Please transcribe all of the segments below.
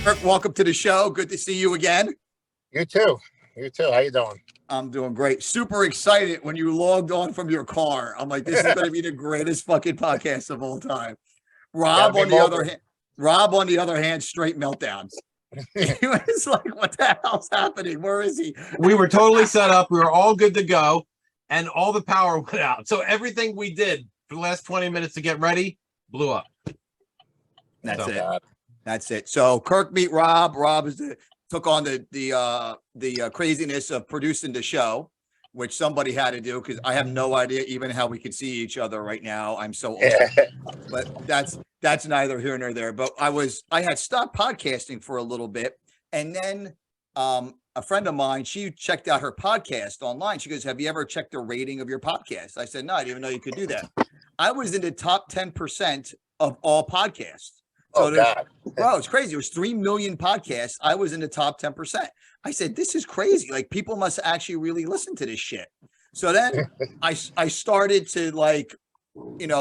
Kirk, welcome to the show. Good to see you again. You too. You too. How you doing? I'm doing great. Super excited when you logged on from your car. I'm like, this is going to be the greatest fucking podcast of all time. Rob, on the other hand, straight meltdowns. He was like, what the hell's happening? Where is he? We were totally set up. We were all good to go, and all the power went out. So everything we did for the last 20 minutes to get ready blew up. That's it. That's it. So Kirk meet Rob. Rob took on the craziness of producing the show, which somebody had to do because I have no idea even how we could see each other right now. I'm so old, but that's neither here nor there. But I had stopped podcasting for a little bit, and then a friend of mine, she checked out her podcast online. She goes, "Have you ever checked the rating of your podcast?" I said, "No, I didn't even know you could do that." I was in the top 10% of all podcasts. So bro, it's crazy. There was 3 million podcasts. I was in the top 10%. I said, this is crazy. Like, people must actually really listen to this shit. So then I started to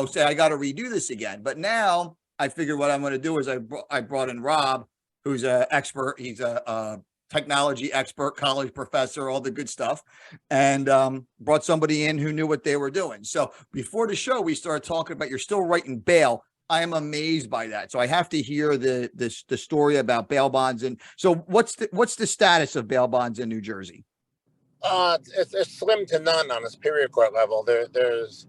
say, I got to redo this again. But now I figured what I'm going to do is I brought in Rob, who's an expert. He's a technology expert, college professor, all the good stuff, and brought somebody in who knew what they were doing. So before the show, we started talking about, you're still writing bail. I am amazed by that. So I have to hear the story about bail bonds. And so what's the status of bail bonds in New Jersey? It's slim to none on the Superior Court level. There's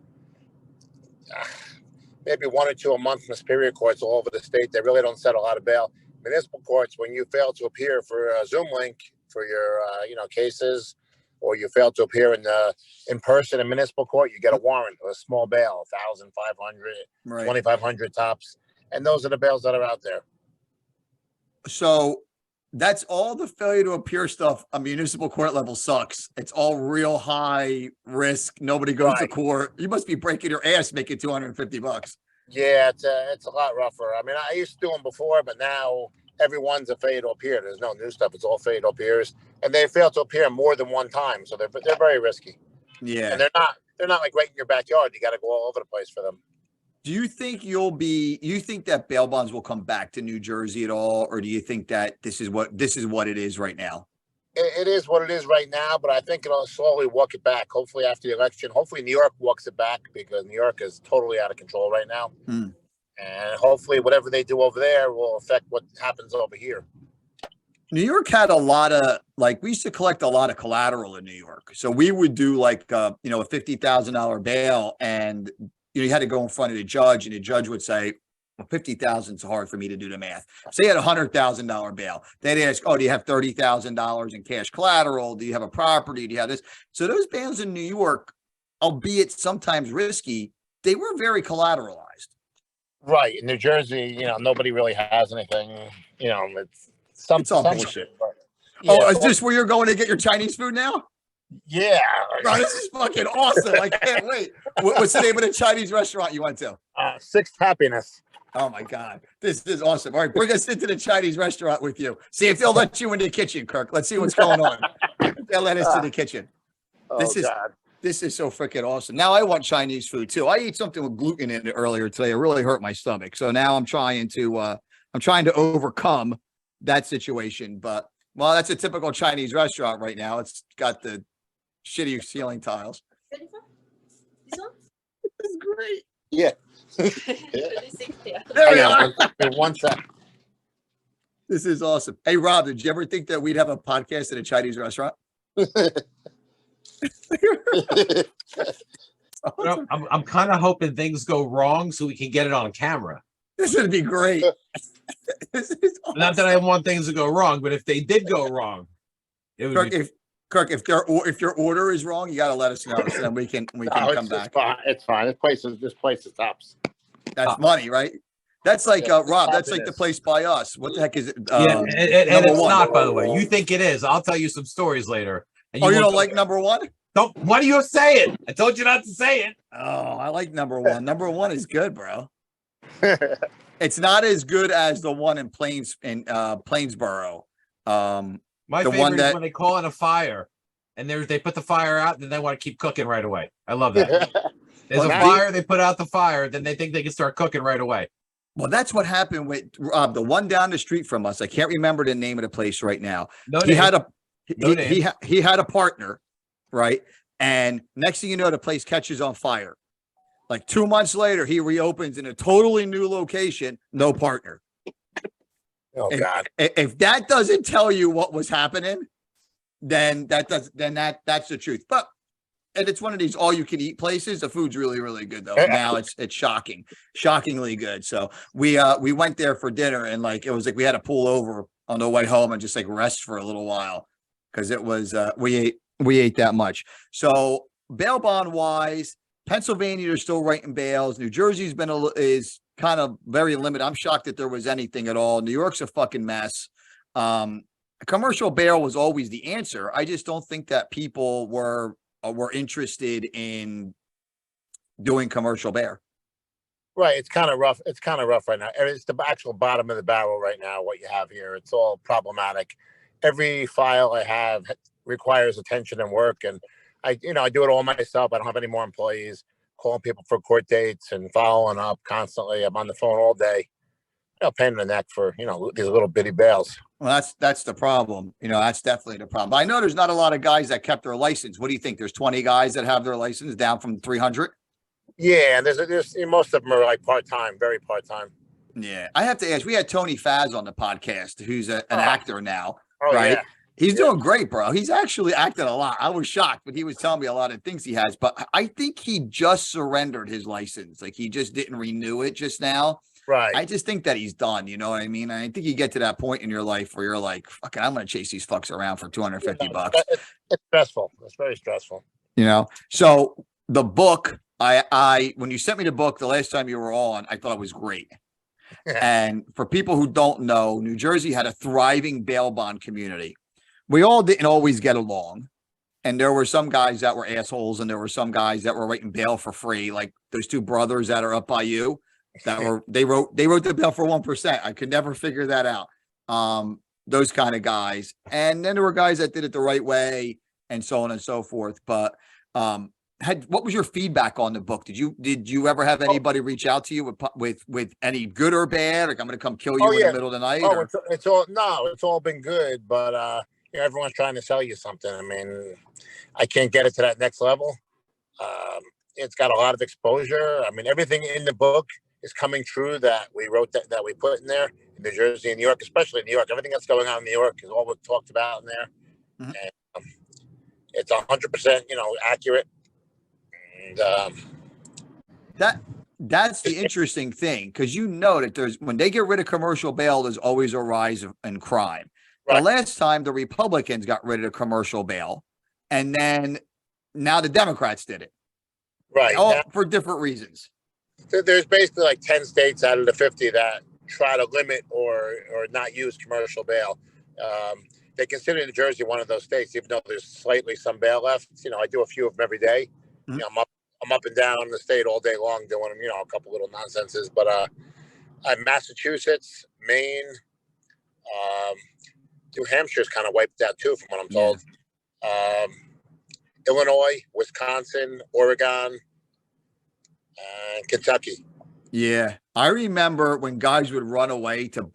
maybe 1 or 2 a month from the Superior Courts all over the state. They really don't set a lot of bail. Municipal courts, when you fail to appear for a Zoom link for your cases, or you fail to appear in person in municipal court, you get a warrant or a small bail, 1,500, right. 2,500 tops. And those are the bails that are out there. So that's all the failure to appear stuff on municipal court level sucks. It's all real high risk. Nobody goes to court. You must be breaking your ass making $250. Yeah, it's a lot rougher. I mean, I used to do them before, but now everyone's a failure to appear. There's no new stuff. It's all failure to appears, and they fail to appear more than one time, so they're very risky. Yeah, and they're not like right in your backyard. You got to go all over the place for them. Do you think you think that bail bonds will come back to New Jersey at all, or do you think that this is what it is right now? It is what it is right now, but I think it'll slowly walk it back. Hopefully after the election, hopefully New York walks it back, because New York is totally out of control right now. And hopefully whatever they do over there will affect what happens over here. New York had a lot of, we used to collect a lot of collateral in New York. So we would do a $50,000 bail, and you had to go in front of the judge, and the judge would say, well, 50,000 is hard for me to do the math. Say you had $100,000 bail. They'd ask, oh, do you have $30,000 in cash collateral? Do you have a property? Do you have this? So those bails in New York, albeit sometimes risky, they were very collateralized. Right. In New Jersey, nobody really has anything. It's all bullshit. Yeah, is this where you're going to get your Chinese food now? Yeah. Bro, this is fucking awesome. I can't wait. What's the name of the Chinese restaurant you went to? Sixth Happiness. Oh my God. This is awesome. All right, bring us into the Chinese restaurant with you. See if they'll let you in the kitchen, Kirk. Let's see what's going on. They'll let us to the kitchen. This is so freaking awesome. Now I want Chinese food too. I ate something with gluten in it earlier today. It really hurt my stomach. So now I'm trying to overcome that situation. But well, that's a typical Chinese restaurant right now. It's got the shitty ceiling tiles. Ready for this one? This is great. Yeah. There we are. One sec. This is awesome. Hey, Rob, did you ever think that we'd have a podcast at a Chinese restaurant? Awesome. I'm kind of hoping things go wrong so we can get it on camera. This would be great. This is awesome. Not that I want things to go wrong, but if they did go wrong, it would Kirk, if your order is wrong, you got to let us know, so then we can come back. It's fine. This place is tops. That's money, right? That's like Rob. That's like the place by us. What the heck is it? Yeah, and it's not, by the way. You think it is? I'll tell you some stories later. And you don't like number one? Don't. Why do you say it? I told you not to say it. Oh, I like number one. Number one is good, bro. It's not as good as the one in Plainsboro. My favorite is when they call it a fire, and they put the fire out, and then they want to keep cooking right away. I love that. There's a fire, they put out the fire, then they think they can start cooking right away. Well, that's what happened with Rob, the one down the street from us. I can't remember the name of the place right now. No he name. had a No he had a partner, right? And next thing you know, the place catches on fire. Like 2 months later, he reopens in a totally new location, no partner. Oh God. If that doesn't tell you what was happening, then that's the truth. But and it's one of these all you can eat places. The food's really, really good though. Now it's shockingly good. So we went there for dinner and like it was like we had to pull over on the way home and just like rest for a little while because it was we ate that much. So bail bond wise, Pennsylvania they're still writing bails. New Jersey's is kind of very limited. I'm shocked that there was anything at all. New York's a fucking mess. Commercial bail was always the answer. I just don't think that people were interested in doing commercial bail. Right. It's kind of rough. It's kind of rough right now. It's the actual bottom of the barrel right now. What you have here, it's all problematic. Every file I have requires attention and work. And I do it all myself. I don't have any more employees calling people for court dates and following up constantly. I'm on the phone all day. Pain in the neck for, these little bitty bails. Well, that's the problem. That's definitely the problem. I know there's not a lot of guys that kept their license. What do you think? There's 20 guys that have their license down from 300. Yeah, and there's most of them are like part-time, very part-time. Yeah, I have to ask. We had Tony Faz on the podcast, who's an actor now, right? Yeah. He's doing great, bro. He's actually acted a lot. I was shocked, but he was telling me a lot of things he has. But I think he just surrendered his license. Like he just didn't renew it just now. Right. I just think that he's done. You know what I mean? I think you get to that point in your life where you're like, fuck it, I'm going to chase these fucks around for $250. It's stressful. It's very stressful. So the book, when you sent me the book the last time you were on, I thought it was great. And for people who don't know, New Jersey had a thriving bail bond community. We all didn't always get along. And there were some guys that were assholes and there were some guys that were writing bail for free. Like those two brothers that are up by you. They wrote the bill for 1%. I could never figure that out. Those kind of guys. And then there were guys that did it the right way and so on and so forth. But what was your feedback on the book? Did you ever have anybody reach out to you with any good or bad? Like I'm going to come kill you in the middle of the night? It's all been good, but everyone's trying to sell you something. I mean, I can't get it to that next level. It's got a lot of exposure. I mean, everything in the book is coming true that we wrote that we put in there in New Jersey and New York, especially in New York. Everything that's going on in New York is all we talked about in there. Mm-hmm. And it's 100%, accurate. And that's the interesting thing because that when they get rid of commercial bail, there's always a rise in crime. Right. The last time the Republicans got rid of commercial bail, and then now the Democrats did it. Right. All for different reasons. There's basically like 10 states out of the 50 that try to limit or not use commercial bail. They consider New Jersey one of those states, even though there's slightly some bail left. I do a few of them every day. Mm-hmm. I'm up and down the state all day long doing, a couple little nonsenses. But Massachusetts, Maine, New Hampshire's kind of wiped out too, from what I'm told. Yeah. Illinois, Wisconsin, Oregon, and Kentucky. Yeah, I remember when guys would run away to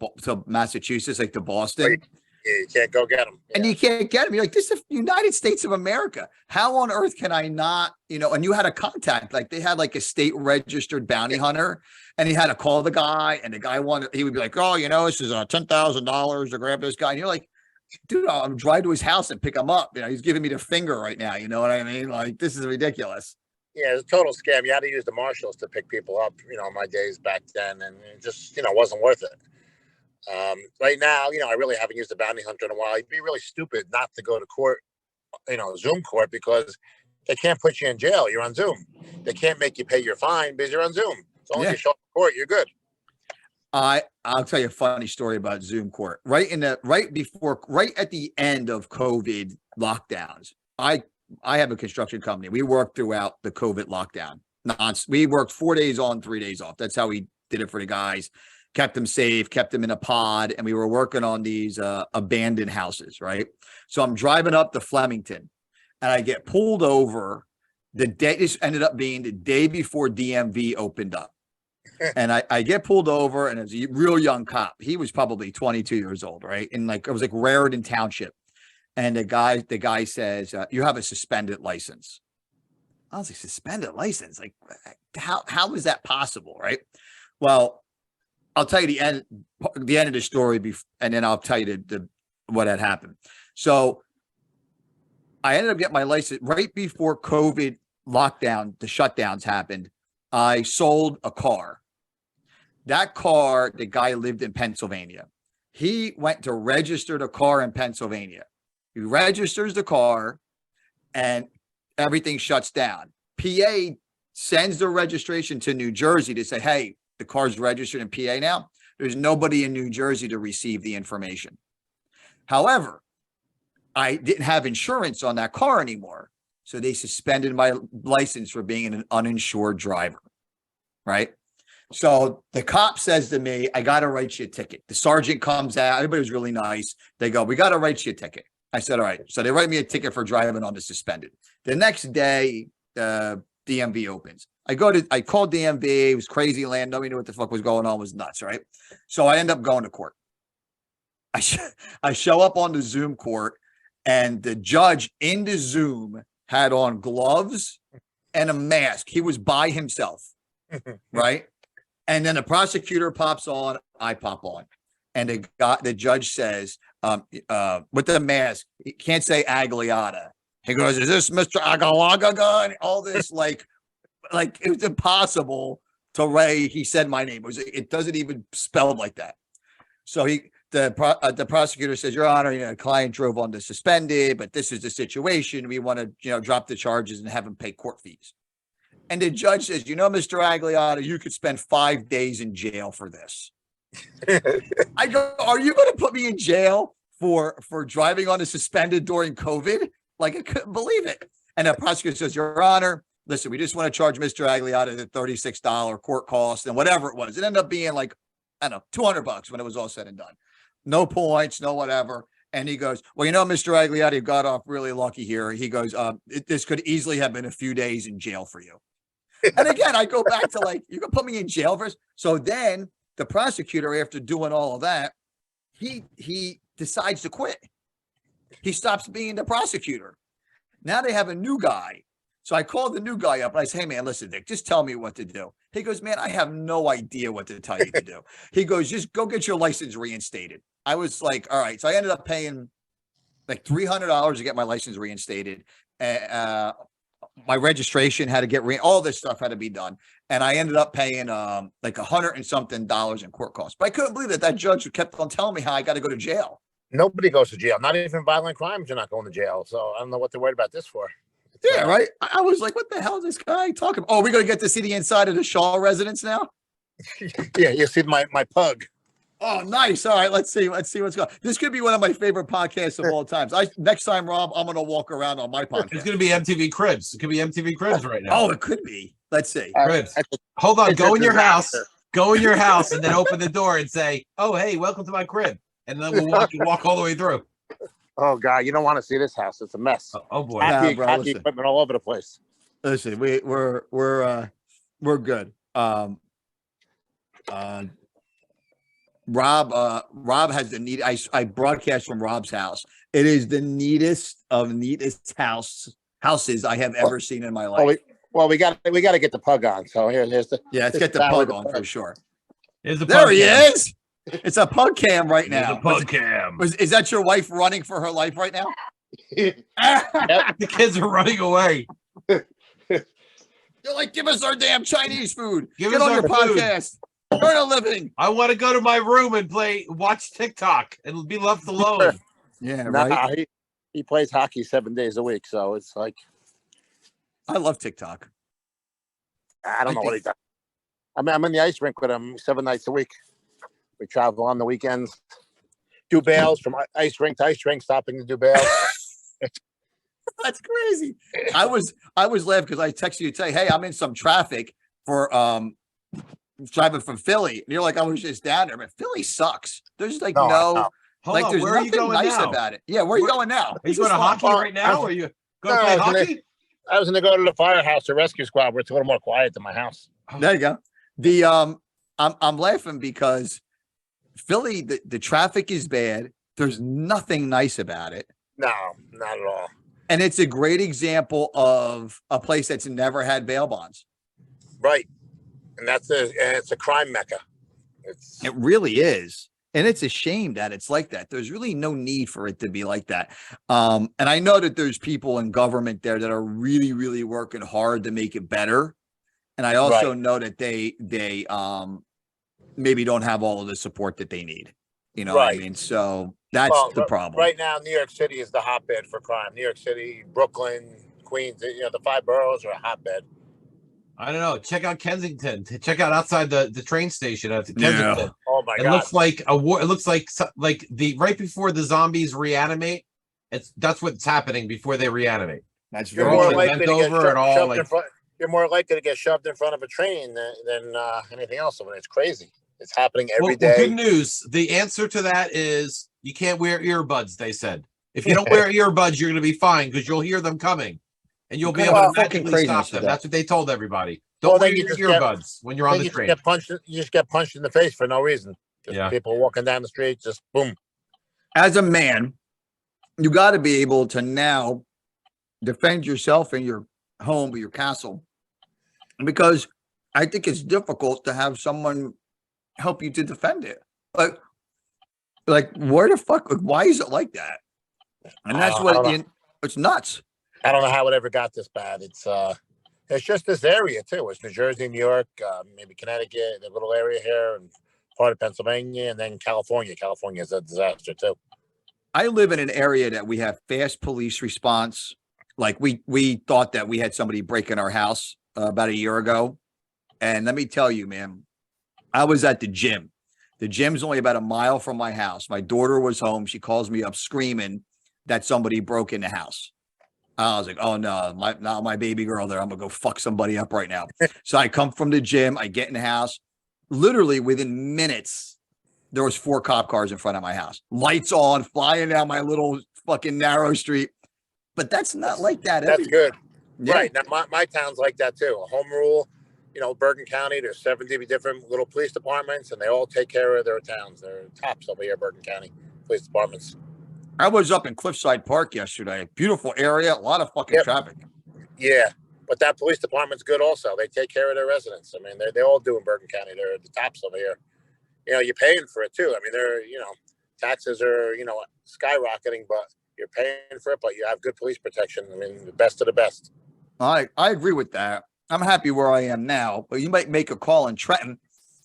Massachusetts, like to Boston. You can't go get them. And you can't get them. You're like, this is the United States of America. How on earth can I not, and you had a contact, like they had like a state registered bounty hunter and he had to call the guy and the guy he would be like, oh, this is $10,000 to grab this guy. And you're like, dude, I'm drive to his house and pick him up. He's giving me the finger right now. You know what I mean? Like, this is ridiculous. Yeah, it's a total scam. You had to use the marshals to pick people up, my days back then. And it just, wasn't worth it. Right now, I really haven't used a bounty hunter in a while. It'd be really stupid not to go to court, Zoom court, because they can't put you in jail. You're on Zoom. They can't make you pay your fine because you're on Zoom. As long as you show up to court, you're good. I'll tell you a funny story about Zoom court. Right at the end of COVID lockdowns, I have a construction company. We worked throughout the COVID lockdown. We worked 4 days on, 3 days off. That's how we did it for the guys. Kept them safe, kept them in a pod, and we were working on these abandoned houses, right? So I'm driving up to Flemington, and I get pulled over. This ended up being the day before DMV opened up. And I get pulled over, and it's a real young cop. He was probably 22 years old, right? And like it was like Raritan Township. And the guy says, "You have a suspended license." I was like, "Suspended license? Like, how is that possible?" Right? Well, I'll tell you the end of the story, and then I'll tell you what had happened. So I ended up getting my license right before COVID lockdown, the shutdowns happened. I sold a car. That car, the guy lived in Pennsylvania. He went to register the car in Pennsylvania. He registers the car and everything shuts down. PA sends the registration to New Jersey to say, hey, the car's registered in PA now. There's nobody in New Jersey to receive the information. However, I didn't have insurance on that car anymore. So they suspended my license for being an uninsured driver, right? So the cop says to me, I got to write you a ticket. The sergeant comes out. Everybody was really nice. They go, we got to write you a ticket. I said, all right. So they write me a ticket for driving on the suspended. The next day, DMV opens. I called DMV. It was crazy land. Nobody knew what the fuck was going on. It was nuts, right? So I end up going to court. I show up on the Zoom court, and the judge in the Zoom had on gloves and a mask. He was by himself, right? And then the prosecutor pops on, I pop on. And the judge says, with the mask, he can't say Agliata. He goes, is this Mr. Agliata? And all this, like it was impossible to Ray. He said my name. It doesn't even spell like that. So the prosecutor says, Your Honor, the client drove on the suspended, but this is the situation. We want to, drop the charges and have him pay court fees. And the judge says, Mr. Agliata, you could spend 5 days in jail for this. I go, are you going to put me in jail for driving on a suspended during COVID? Like, I couldn't believe it. And the prosecutor says, Your Honor, listen, we just want to charge Mr. Agliata the $36 court cost and whatever it was. It ended up being like, I don't know, $200 when it was all said and done. No points, no whatever. And he goes, well, Mr. Agliata, you got off really lucky here. He goes, this could easily have been a few days in jail for you. And again, I go back to you can put me in jail first. So then the prosecutor, after doing all of that, he decides to quit. He stops being the prosecutor. Now they have a new guy. So I called the new guy up and I say, hey, man, listen, Dick, just tell me what to do. He goes, man, I have no idea what to tell you to do. He goes, just go get your license reinstated. I was like, all right. So I ended up paying like $300 to get my license reinstated. My registration had to get all this stuff had to be done. And I ended up paying like $100 and something in court costs. But I couldn't believe that judge kept on telling me how I got to go to jail. Nobody goes to jail. Not even violent crimes. You're not going to jail. So I don't know what they're worried about this for. Yeah, right. I was like, what the hell is this guy talking about? Oh, we're going to get to see the inside of the Shaw residence now? Yeah, you see my pug. Oh, nice. All right, let's see what's going on. This could be one of my favorite podcasts of all times. Next time, Rob, I'm going to walk around on my podcast. It's going to be MTV Cribs. It could be MTV Cribs right now. Oh, it could be. Let's see. Cribs. Hold on. Go in your house. Go in your house and then open the door and say, oh, hey, welcome to my crib. And then we'll walk all the way through. Oh, God, you don't want to see this house. It's a mess. Oh boy. Hockey equipment all over the place. Listen, we're good. Rob has the neat. I broadcast from Rob's house. It is the neatest of neatest houses I have ever seen in my life. Well, we got to get the pug on. So here's the let's get the pug on for sure. There he is. It's a pug cam right now. The pug cam. Is that your wife running for her life right now? The kids are running away. You're like, give us our damn Chinese food. Get on your podcast. Earn a living. I want to go to my room and watch TikTok and be left alone. Yeah, right. He plays hockey 7 days a week, so it's like I love TikTok. I don't know what he does. I'm in the ice rink with him 7 nights a week. We travel on the weekends, do bails from ice rink to ice rink, stopping to do bails. That's crazy. I was laughing because I texted you today, hey, I'm in some traffic for driving from Philly. And you're like, I was just down there, but Philly sucks. There's like no. Hold on, there's where are you nothing going nice now? about it. Yeah, where are you going now? Are you going to hockey right now? Or are you going to play hockey? I was going to go to the firehouse or rescue squad where it's a little more quiet than my house. There you go. The I'm laughing because Philly, the traffic is bad. There's nothing nice about it. No, not at all. And it's a great example of a place that's never had bail bonds. Right. And it's a crime mecca. It really is. And it's a shame that it's like that. There's really no need for it to be like that. And I know that there's people in government there that are really, really working hard to make it better. And I also know that they maybe don't have all of the support that they need. You know what I mean? So that's the problem. Right now, New York City is the hotbed for crime. New York City, Brooklyn, Queens, the 5 boroughs are a hotbed. I don't know. Check out Kensington. Check out outside the train station at Kensington. Yeah. Oh my God! It looks like a war. It looks like the right before the zombies reanimate. That's what's happening before they reanimate. That's You're very more true. likely to get shoved in front. You're more likely to get shoved in front of a train than anything else. I mean, it's crazy. It's happening every day. Well, good news. The answer to that is you can't wear earbuds. They said if you don't wear earbuds, you're going to be fine because you'll hear them coming, and you'll be able to magically stop them. That's what they told everybody. Don't wear your earbuds when you're on the train. You just get punched in the face for no reason. Just people walking down the street, just boom. As a man, you got to be able to now defend yourself in your home or your castle, because I think it's difficult to have someone help you to defend it. Like where the fuck? Why is it like that? And that's it's nuts. I don't know how it ever got this bad. It's just this area too. It's New Jersey, New York, maybe Connecticut, a little area here, and part of Pennsylvania, and then California. California is a disaster too. I live in an area that we have fast police response. Like we thought that we had somebody break in our house about a year ago. And let me tell you, man, I was at the gym. The gym's only about a mile from my house. My daughter was home. She calls me up screaming that somebody broke in the house. I was like, oh no, not my baby girl there. I'm gonna go fuck somebody up right now. So I come from the gym, I get in the house. Literally within minutes, there was 4 cop cars in front of my house. Lights on, flying down my little fucking narrow street. But that's not like that. That's good. Yeah. Right. Now my town's like that too. A home rule, Bergen County, there's 70 different little police departments, and they all take care of their towns. They're tops over here, Bergen County police departments. I was up in Cliffside Park yesterday. Beautiful area, a lot of fucking traffic. Yeah, but that police department's good also. They take care of their residents. I mean, they all do in Bergen County. They're the tops over here. You're paying for it too. I mean, taxes are, skyrocketing, but you're paying for it, but you have good police protection. I mean, the best of the best. I agree with that. I'm happy where I am now, but you might make a call in Trenton.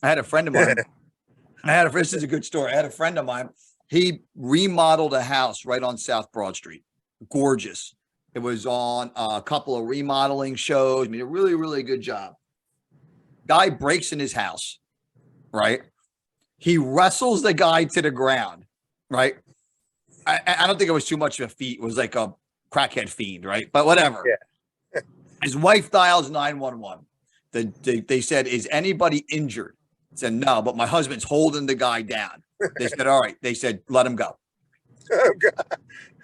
I had a friend of mine. This is a good story. I had a friend of mine. He remodeled a house right on South Broad Street. Gorgeous. It was on a couple of remodeling shows. I mean, a really, really good job. Guy breaks in his house, right? He wrestles the guy to the ground, right? I don't think it was too much of a feat. It was like a crackhead fiend, right? But whatever. Yeah. His wife dials 911. They said, is anybody injured? He said, no, but my husband's holding the guy down. They said, all right. They said, let him go. Oh, God.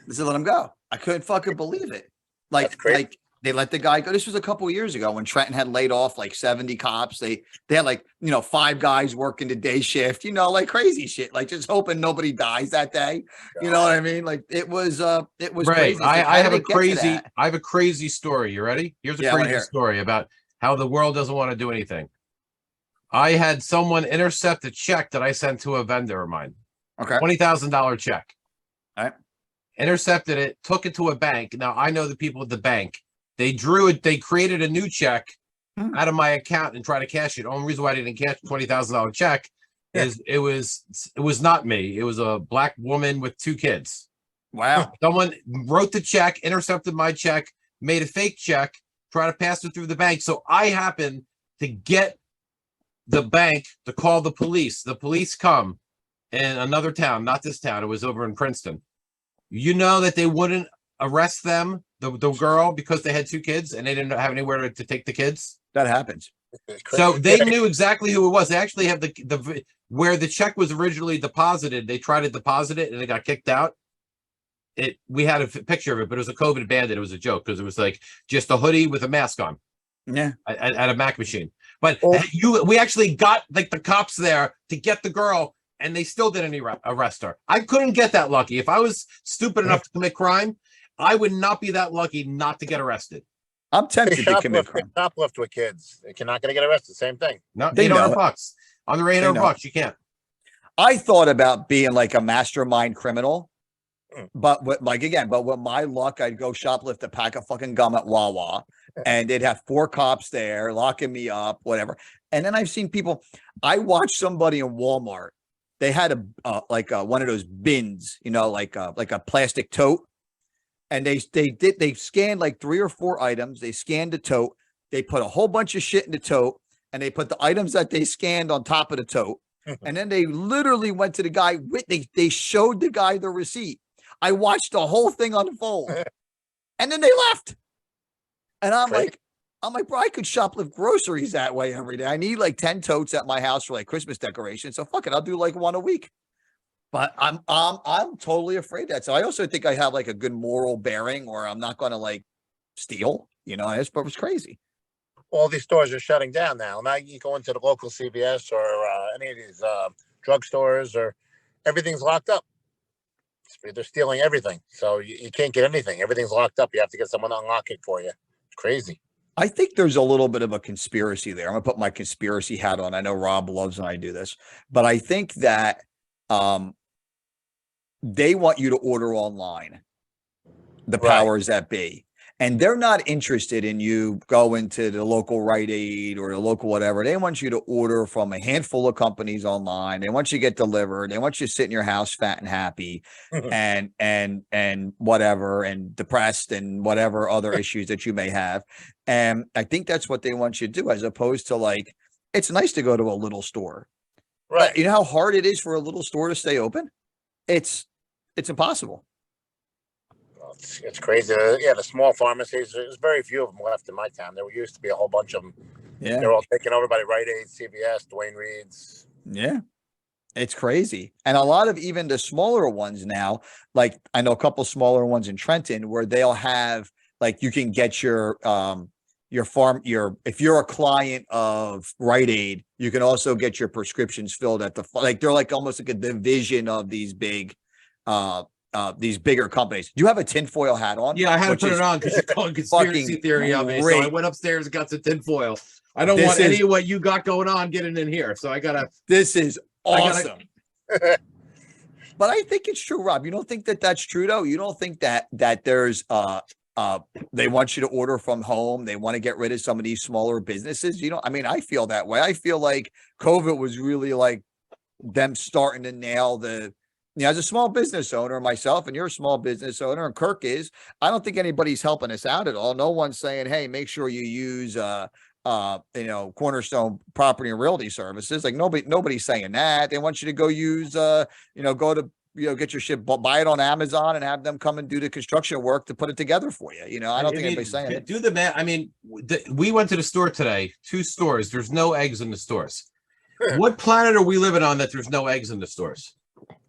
They said, let him go. I couldn't fucking believe it. Like they let the guy go. This was a couple of years ago when Trenton had laid off like 70 cops. They had 5 guys working the day shift, like crazy shit, like just hoping nobody dies that day. You know what I mean? Like it was right. Crazy. I have a crazy story. You ready? Here's a crazy story about how the world doesn't want to do anything. I had someone intercept a check that I sent to a vendor of mine. Okay. $20,000 check. All right. Intercepted it, took it to a bank. Now I know the people at the bank. They drew it. They created a new check out of my account and tried to cash it. Only reason why I didn't cash the $20,000 check is it was not me. It was a black woman with 2 kids. Wow. Someone wrote the check, intercepted my check, made a fake check, tried to pass it through the bank. So I happened to get the bank to call the police. The police come in another town, not this town. It was over in Princeton. You know that they wouldn't arrest them, the girl, because they had 2 kids and they didn't have anywhere to take the kids. That happens. So they knew exactly who it was. They actually have the where the check was originally deposited. They tried to deposit it and it got kicked out. We had a picture of it, but it was a COVID bandit. It was a joke because it was like just a hoodie with a mask on. Yeah. At a Mac machine. But Oh. we actually got like the cops there to get the girl, and they still didn't arrest her. I couldn't get that lucky. If I was stupid enough to commit crime, I would not be that lucky not to get arrested. I'm They tempted to commit crime. shoplift with kids. They're not going to get arrested. Same thing. No, They know $800 under They know. $800. You can't. I thought about being like a mastermind criminal, Mm. but with my luck, I'd go shoplift a pack of fucking gum at Wawa, and they'd have 4 cops there locking me up, whatever. And then I've seen people. I watched somebody in Walmart. They had one of those bins, like a plastic tote, and they scanned like 3 or 4 items. They scanned the tote. They put a whole bunch of shit in the tote, and they put the items that they scanned on top of the tote. And then they literally went to the guy. They showed the guy the receipt. I watched the whole thing unfold, and then they left. And I'm like, bro, I could shoplift groceries that way every day. I need like 10 totes at my house for like Christmas decorations. So fuck it, I'll do like 1 a week. But I'm totally afraid of that. So I also think I have like a good moral bearing, or I'm not going to like steal. But it's crazy. All these stores are shutting down now. Now you go into the local CVS or any of these drugstores, or everything's locked up. They're stealing everything, so you can't get anything. Everything's locked up. You have to get someone to unlock it for you. It's crazy. I think there's a little bit of a conspiracy there. I'm gonna put my conspiracy hat on. I know Rob loves when I do this, but I think that they want you to order online, the powers that be. And they're not interested in you going to the local Rite Aid or the local whatever. They want you to order from a handful of companies online. They want you to get delivered. They want you to sit in your house fat and happy and whatever, and depressed and whatever other issues that you may have. And I think that's what they want you to do, as opposed to like, it's nice to go to a little store. Right. But you know how hard it is for a little store to stay open? It's impossible. It's crazy. Yeah, the small pharmacies, there's very few of them left in my town. There used to be a whole bunch of them. Yeah. They're all taken over by Rite Aid, CVS, Dwayne Reed's. Yeah. It's crazy. And a lot of even the smaller ones now, like I know a couple smaller ones in Trenton where they'll have, like, you can get your if you're a client of Rite Aid, you can also get your prescriptions filled at they're like almost like a division of these bigger companies. Do you have a tinfoil hat on? Yeah, I had to put it on because you're calling conspiracy theory on me. So I went upstairs and got some tinfoil. I don't want any of what you got going on getting in here. So I gotta. This is awesome. But I think it's true, Rob. You don't think that that's true, though? You don't think that there's they want you to order from home? They want to get rid of some of these smaller businesses. I mean, I feel that way. I feel like COVID was really like them starting to nail as a small business owner myself, and you're a small business owner, and Kirk is, I don't think anybody's helping us out at all. No one's saying, hey, make sure you use Cornerstone Property and Realty Services. Like nobody's saying that. They want you to go use get your shit, buy it on Amazon and have them come and do the construction work to put it together for you. I don't think anybody's saying it. Do the math. I mean, we went to the store today, 2 stores. There's no eggs in the stores. What planet are we living on that there's no eggs in the stores?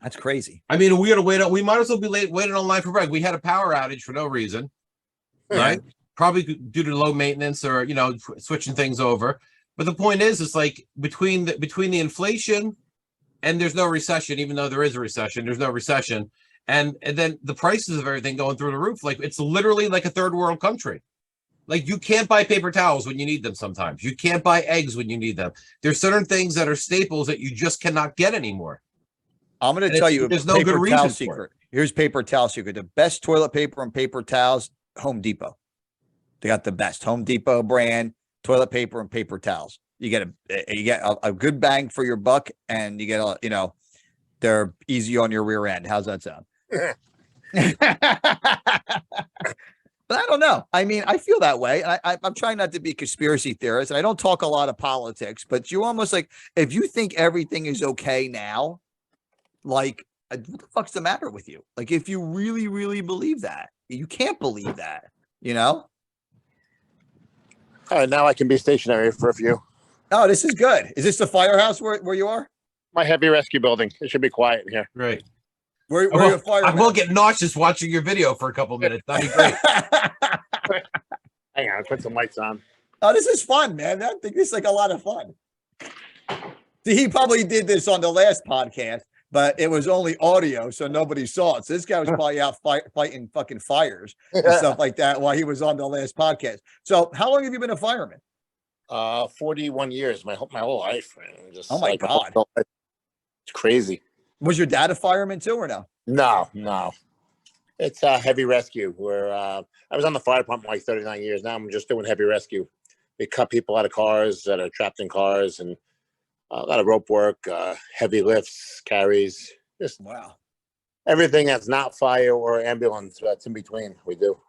That's crazy. I mean, we got to wait. We might as well be waiting online for bread. We had a power outage for no reason, right? Probably due to low maintenance or switching things over. But the point is, it's like between the inflation and there's no recession, even though there is a recession, there's no recession, and then the prices of everything going through the roof. Like it's literally like a third world country. Like you can't buy paper towels when you need them. Sometimes you can't buy eggs when you need them. There's certain things that are staples that you just cannot get anymore. I'm going to tell you, there's no good reason for it. Here's paper towel secret. The best toilet paper and paper towels, Home Depot. They got the best Home Depot brand toilet paper and paper towels. You get a good bang for your buck, and you get they're easy on your rear end. How's that sound? But I don't know. I mean, I feel that way. I'm trying not to be a conspiracy theorist, and I don't talk a lot of politics, but you almost like, if you think everything is okay now, like, what the fuck's the matter with you? Like, if you really, really believe that, you can't believe that, All right, now I can be stationary for a few. Oh, this is good. Is this the firehouse where you are? My heavy rescue building. It should be quiet in here. Right. Where are you a fireman? I will get nauseous watching your video for a couple minutes. That'd be great. Hang on, I'll put some lights on. Oh, this is fun, man. I think this is like a lot of fun. See, he probably did this on the last podcast, but it was only audio, so nobody saw it. So this guy was probably out fighting fucking fires and stuff like that while he was on the last podcast. So how long have you been a fireman? 41 years, my whole life, man. Just Oh my like God. it's crazy. Was your dad a fireman too or no? No. It's heavy rescue where I was on the fire department like 39 years. Now I'm just doing heavy rescue. We cut people out of cars that are trapped in cars and a lot of rope work, heavy lifts, carries, just Wow. everything that's not fire or ambulance that's in between we do.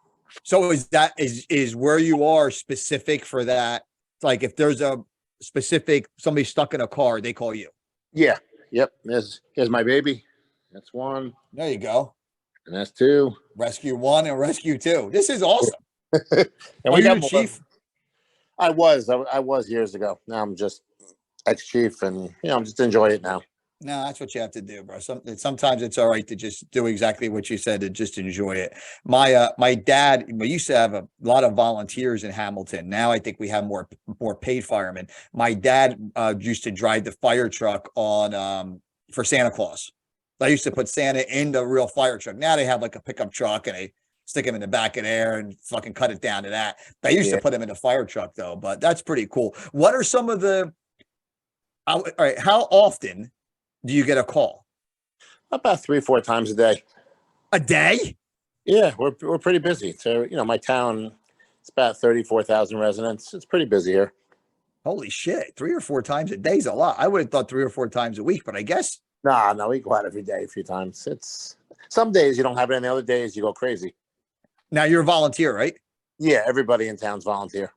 So is where you are specific for that? Like if there's a specific somebody stuck in a car, they call you. Yeah. Yep. Here's my baby. That's one. There you go. And that's two. Rescue 1 and rescue 2. This is awesome. And Are we you got the more. chief? I was years ago. Now I'm just ex-chief and I'm just enjoying it now. No, that's what you have to do, bro. Sometimes it's all right to just do exactly what you said and just enjoy it. My dad, we used to have a lot of volunteers in Hamilton. Now I think we have more paid firemen. My dad used to drive the fire truck on for Santa Claus. I used to put Santa in the real fire truck. Now they have like a pickup truck and they stick him in the back of there and fucking cut it down to that. I used to put him in a fire truck though, but that's pretty cool. What are some of the? All right, how often do you get a call? About 3-4 times a day. A day? Yeah, we're pretty busy. So my town, it's about 34,000 residents. It's pretty busy here. Holy shit! 3 or 4 times a day is a lot. I would have thought 3 or 4 times a week, but I guess No, we go out every day a few times. It's some days you don't have it, and the other days you go crazy. now you're a volunteer, right? Yeah, everybody in town's volunteer.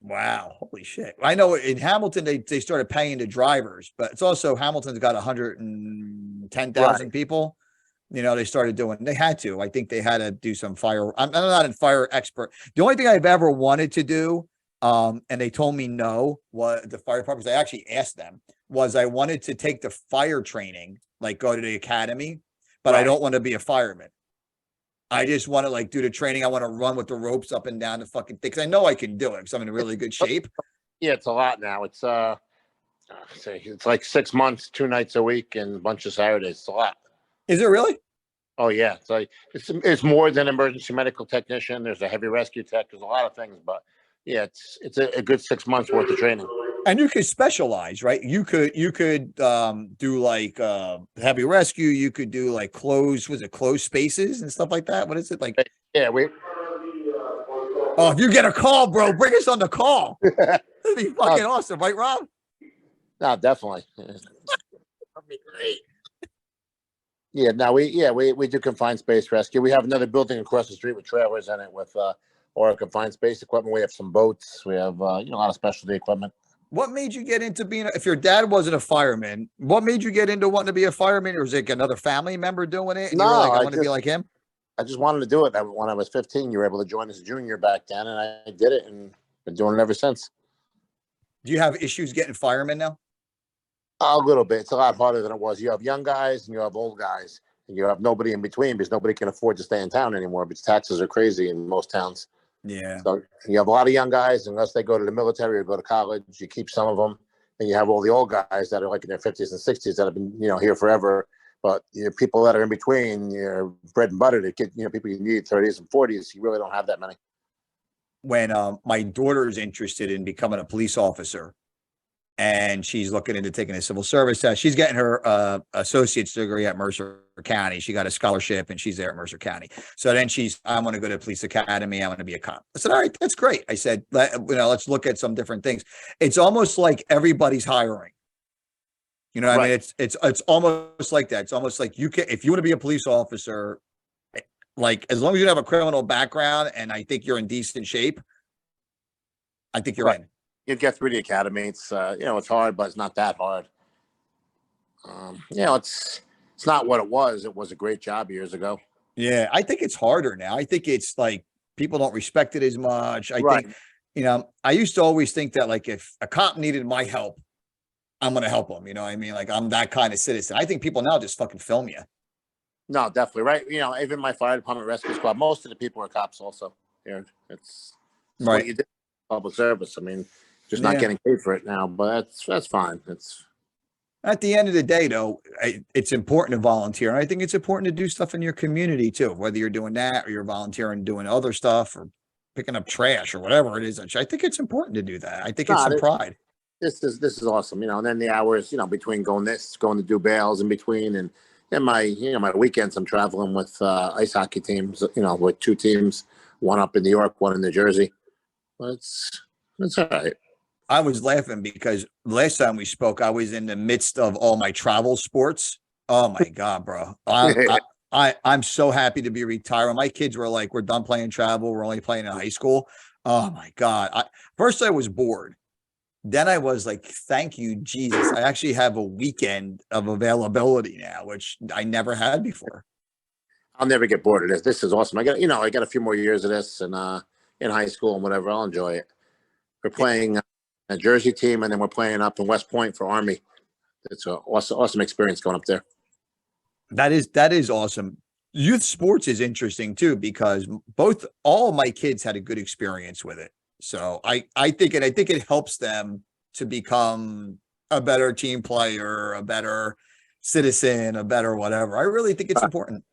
Wow, holy shit! I know in Hamilton they started paying the drivers, but it's also Hamilton's got 110,000 people. They started doing. They had to. I think they had to do some fire. I'm not a fire expert. The only thing I've ever wanted to do, and they told me no. What the fire department? I actually asked them. Was I wanted to take the fire training, like go to the academy, but I don't want to be a fireman. I just want to like do the training. I want to run with the ropes up and down the fucking thing because I know I can do it because I'm in really good shape. Yeah, it's a lot now. It's it's like 6 months, 2 nights a week, and a bunch of Saturdays. It's a lot. Is it really? Oh yeah, it's like it's more than emergency medical technician. There's a heavy rescue tech. There's a lot of things, but yeah, it's a good 6 months worth of training. And you could specialize, right? You could do like heavy rescue. You could do like closed spaces and stuff like that. What is it like? Yeah, Oh, if you get a call, bro, bring us on the call. That'd be fucking awesome, right, Rob? No, definitely. That'd be great. Yeah, no, we do confined space rescue. We have another building across the street with trailers in it with or confined space equipment. We have some boats. We have a lot of specialty equipment. What made you get into being? If your dad wasn't a fireman, what made you get into wanting to be a fireman, or was it like another family member doing it? And you were like, I want to be like him. I just wanted to do it. When I was 15, you were able to join as a junior back then, and I did it, and been doing it ever since. Do you have issues getting firemen now? A little bit. It's a lot harder than it was. You have young guys and you have old guys, and you have nobody in between because nobody can afford to stay in town anymore because taxes are crazy in most towns. Yeah. So you have a lot of young guys, unless they go to the military or go to college, you keep some of them. And you have all the old guys that are like in their 50s and 60s that have been, here forever. But people that are in between, bread and butter to get, people you need 30s and 40s, you really don't have that many. When my daughter's interested in becoming a police officer, and she's looking into taking a civil service test. She's getting her associate's degree at Mercer County. She got a scholarship and she's there at Mercer County. So then I want to go to police academy. I want to be a cop. I said, all right, that's great. I said, let's look at some different things. It's almost like everybody's hiring. I mean, it's almost like that. It's almost like if you want to be a police officer, like as long as you don't have a criminal background and I think you're in decent shape, I think you're in. You get through the academy. It's it's hard, but it's not that hard. It's not what it was. It was a great job years ago. Yeah, I think it's harder now. I think it's like people don't respect it as much. I think, I used to always think that like if a cop needed my help, I'm going to help him. You know what I mean? Like I'm that kind of citizen. I think people now just fucking film you. No, definitely. Right. Even my fire department rescue squad, most of the people are cops also. It's right. What you do. public service. I mean, just not Yeah. getting paid for it now, but that's fine. It's At the end of the day, though, it's important to volunteer. And I think it's important to do stuff in your community too, whether you're doing that or you're volunteering doing other stuff or picking up trash or whatever it is. I think it's important to do that. I think it's not. some pride. This is awesome, you know. And then the hours, you know, between going to do bails in between, and then my weekends, I'm traveling with ice hockey teams, you know, with 2 teams, one up in New York, one in New Jersey. But it's all right. I was laughing because last time we spoke, I was in the midst of all my travel sports. Oh my God, bro. I'm so happy to be retired. My kids were like, we're done playing travel. We're only playing in high school. Oh my God. First I was bored. Then I was like, thank you, Jesus. I actually have a weekend of availability now, which I never had before. I'll never get bored of this. This is awesome. I got a few more years of this, and in high school and whatever, I'll enjoy it. We're playing a Jersey team, and then we're playing up in West Point for Army. It's an awesome experience going up there. That is awesome. Youth sports is interesting too, because all of my kids had a good experience with it. So I think it helps them to become a better team player, a better citizen, a better whatever. I really think it's important.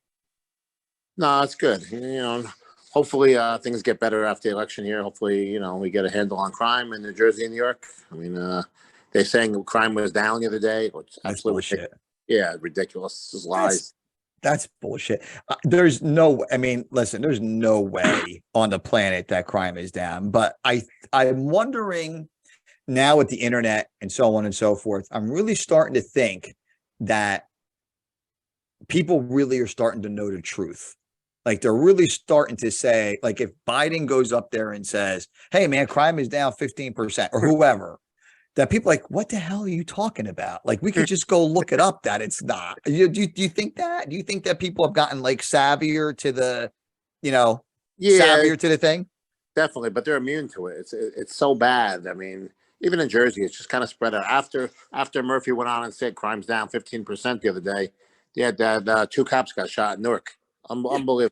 No, it's good. You know, hopefully things get better after the election here. Hopefully, you know, we get a handle on crime in New Jersey and New York. I mean, they're saying crime was down the other day, which That's bullshit. Yeah, ridiculous. This is lies. That's bullshit. There's no, I mean, listen, there's no way on the planet that crime is down. But I'm wondering now with the internet and so on and so forth, I'm really starting to think that people really are starting to know the truth. Like they're really starting to say, like if Biden goes up there and says, hey man, crime is down 15% or whoever, that people are like, what the hell are you talking about? Like we could just go look it up that it's not. Do you think that? Do you think that people have gotten like savvier to the, savvier to the thing? Definitely, but they're immune to it. It's so bad. I mean, even in Jersey, it's just kind of spread out. After Murphy went on and said crime's down 15% the other day, they had that 2 cops got shot in Newark. Unbelievable.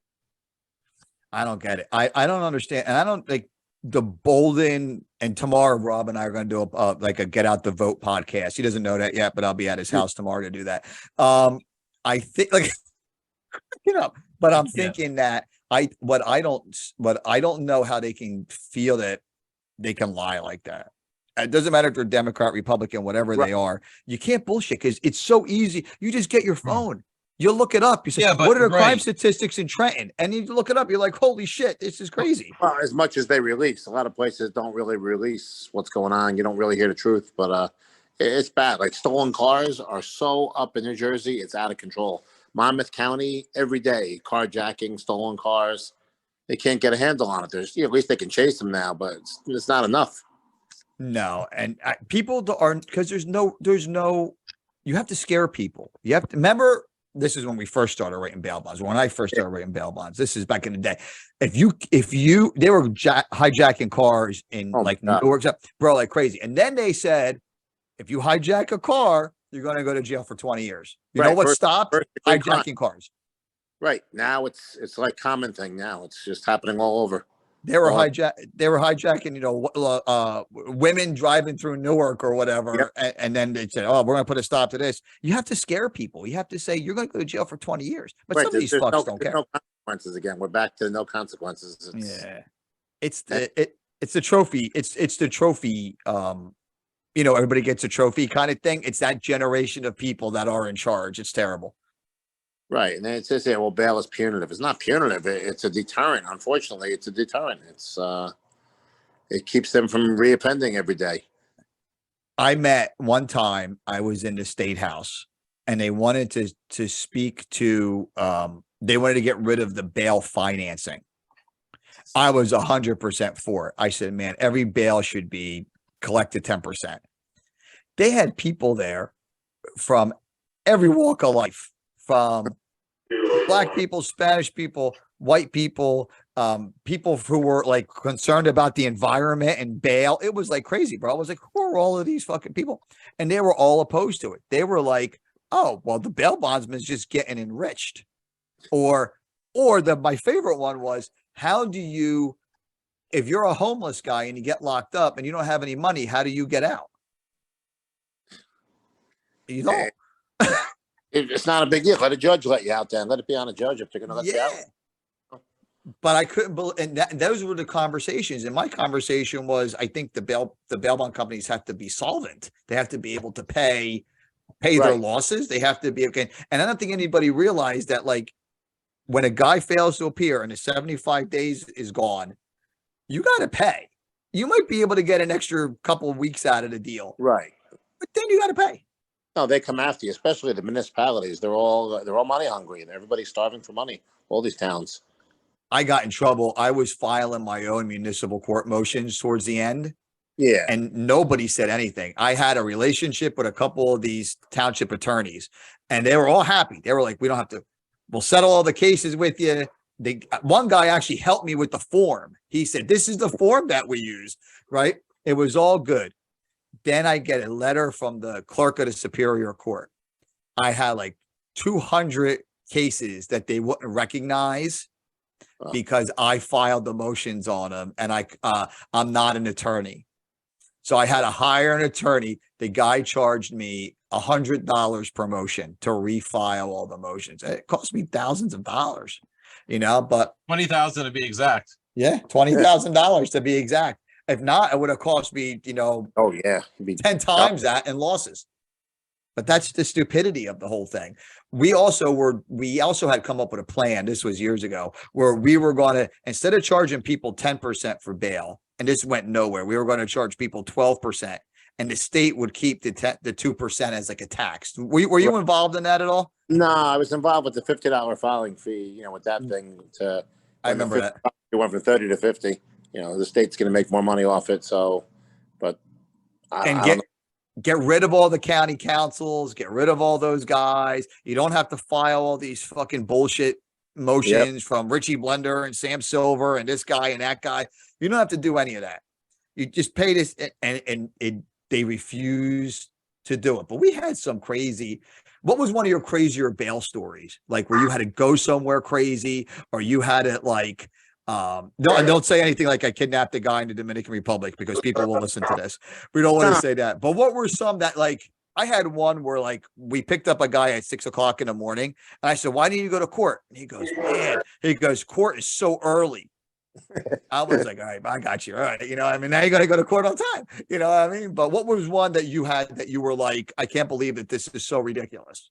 I don't get it. I don't understand. And I don't think the Bolden, and tomorrow Rob and I are going to do a get out the vote podcast. He doesn't know that yet, but I'll be at his house tomorrow to do that. I think but I'm thinking that I don't know how they can feel that they can lie like that. It doesn't matter if they're Democrat, Republican, whatever they are. You can't bullshit because it's so easy. You just get your phone. You look it up. You say, what are the crime statistics in Trenton? And you look it up. You're like, holy shit, this is crazy. Well, as much as they release, a lot of places don't really release what's going on. You don't really hear the truth, but it's bad. Like stolen cars are so up in New Jersey, it's out of control. Monmouth County, every day, carjacking, stolen cars. They can't get a handle on it. There's at least they can chase them now, but it's not enough. No, and people aren't, because there's no. You have to scare people. You have to remember. This is when we first started writing bail bonds. When I first started writing bail bonds, this is back in the day. If you, they were hijacking cars in New York, bro, like crazy. And then they said, if you hijack a car, you're going to go to jail for 20 years. You know what stopped hijacking cars? Right. Now it's like common thing. Now it's just happening all over. They were hijacking, women driving through Newark or whatever. Yep. And then they said, oh, we're going to put a stop to this. You have to scare people. You have to say, you're going to go to jail for 20 years. But some of these fucks don't care. No consequences again. We're back to no consequences. It's the trophy. It's the trophy. Everybody gets a trophy kind of thing. It's that generation of people that are in charge. It's terrible. Right. And then it says, well, bail is punitive. It's not punitive. It's a deterrent. Unfortunately, it's a deterrent. It keeps them from reoffending every day. I met one time, I was in the state house and they wanted to speak to, they wanted to get rid of the bail financing. I was 100% for it. I said, man, every bail should be collected 10%. They had people there from every walk of life, from Black people, Spanish people, white people, people who were like concerned about the environment and bail. It was like crazy, bro. I was like, who are all of these fucking people? And they were all opposed to it. They were like, oh, well, the bail bondsman's just getting enriched. Or my favorite one was, how do you if you're a homeless guy and you get locked up and you don't have any money, how do you get out? You don't. It's not a big deal. Let a judge let you out then. Let it be on a judge if they're going to let you out. But I couldn't believe, and those were the conversations. And my conversation was, I think the bail bond companies have to be solvent. They have to be able to pay their losses. They have to be okay. And I don't think anybody realized that, like, when a guy fails to appear and the 75 days is gone, you got to pay. You might be able to get an extra couple of weeks out of the deal, Right? but then you got to pay. No, they come after you, especially the municipalities. They're all money hungry, and everybody's starving for money. All these towns. I got in trouble. I was filing my own municipal court motions towards the end. Yeah. And nobody said anything. I had a relationship with a couple of these township attorneys, and they were all happy. They were like, we'll settle all the cases with you. One guy actually helped me with the form. He said, this is the form that we use, right? It was all good. Then I get a letter from the clerk of the Superior Court. I had like 200 cases that they wouldn't recognize because I filed the motions on them, and I'm not an attorney. So I had to hire an attorney. The guy charged me $100 per motion to refile all the motions. It cost me thousands of dollars, but 20,000 to be exact. Yeah, $20,000 to be exact. If not, it would have cost me, Oh yeah, 10 times that in losses. But that's the stupidity of the whole thing. We also had come up with a plan. This was years ago, where we were going to, instead of charging people 10% for bail, and this went nowhere, we were going to charge people 12%, and the state would keep the 2% as like a tax. Were you involved in that at all? No, I was involved with the $50 filing fee. With that thing. I remember that. It went from 30 to 50. The state's going to make more money off it. So, but get rid of all the county councils, get rid of all those guys. You don't have to file all these fucking bullshit motions from Richie Blender and Sam Silver and this guy and that guy. You don't have to do any of that. You just pay this, and they refuse to do it. But we had some crazy. What was one of your crazier bail stories? Like where you had to go somewhere crazy, or you had it like, no, don't say anything like I kidnapped a guy in the Dominican Republic, because people will listen to this. We don't want to say that. But what were some that, like, I had one where, like, we picked up a guy at 6 o'clock in the morning, and I said, why didn't you go to court? And he goes, man, court is so early. I was like, all right, I got you. All right. Now you got to go to court on time. You know what I mean? But what was one that you had that you were like, I can't believe that this is so ridiculous?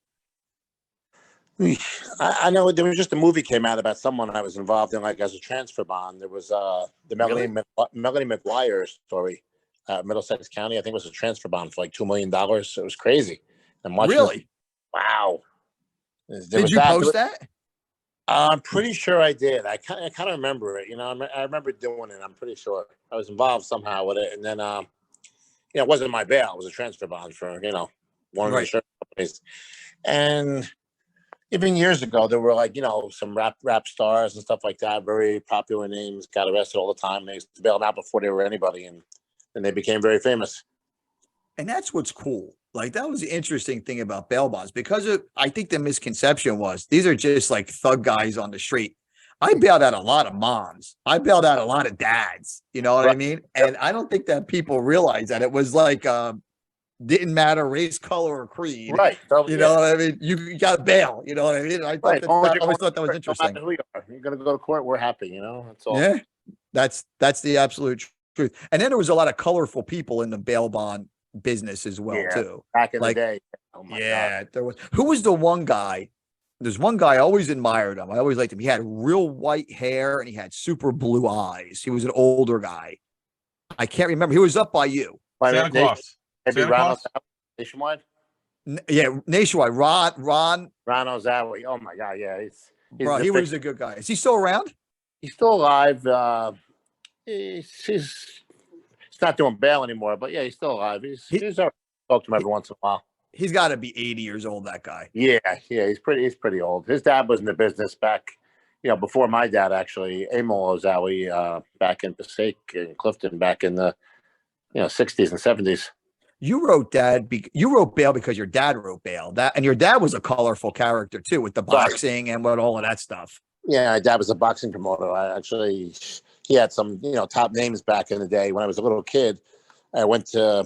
I know there was just a movie came out about someone I was involved in, like as a transfer bond. There was the Melanie McGuire story, Middlesex County. I think it was a transfer bond for like $2 million. It was crazy. Really? Wow. Did you post that? I'm pretty sure I did. I kind of remember it. I remember doing it. I'm pretty sure I was involved somehow with it. And then, it wasn't my bail. It was a transfer bond for, one of the insurance companies. And even years ago, there were like, some rap stars and stuff like that, very popular names, got arrested all the time. They used to bail them out before they were anybody, and they became very famous. And that's what's cool. Like, that was the interesting thing about bail bonds, because I think the misconception was these are just like thug guys on the street. I bailed out a lot of moms. I bailed out a lot of dads. You know what I mean? And I don't think that people realize that it was like, didn't matter race, color, or creed. Right. You know what I mean? You got bail. You know what I mean? I thought I always thought that was interesting. Who you are. You're going to go to court. We're happy. That's all. Yeah. That's the absolute truth. And then there was a lot of colorful people in the bail bond business as well, too. Back in the day. Oh my God. There was. Who was the one guy? There's one guy I always admired him. I always liked him. He had real white hair and he had super blue eyes. He was an older guy. I can't remember. He was up by you. Santa Claus. Maybe Ron Nationwide? Nationwide. Ron Ozawi. Oh my God, yeah. He was a good guy. Is he still around? He's still alive. He's not doing bail anymore, but yeah, he's still alive. He's all right. Talk to him every once in a while. He's got to be 80 years old, that guy. Yeah, he's pretty old. His dad was in the business back, before my dad, actually. Emil Ozawi, back in Passaic and Clifton, back in the 60s and 70s. You wrote bail because your dad wrote bail. And your dad was a colorful character too, with the boxing and with all of that stuff. Yeah, my dad was a boxing promoter. He he had some, top names back in the day. When I was a little kid, I remember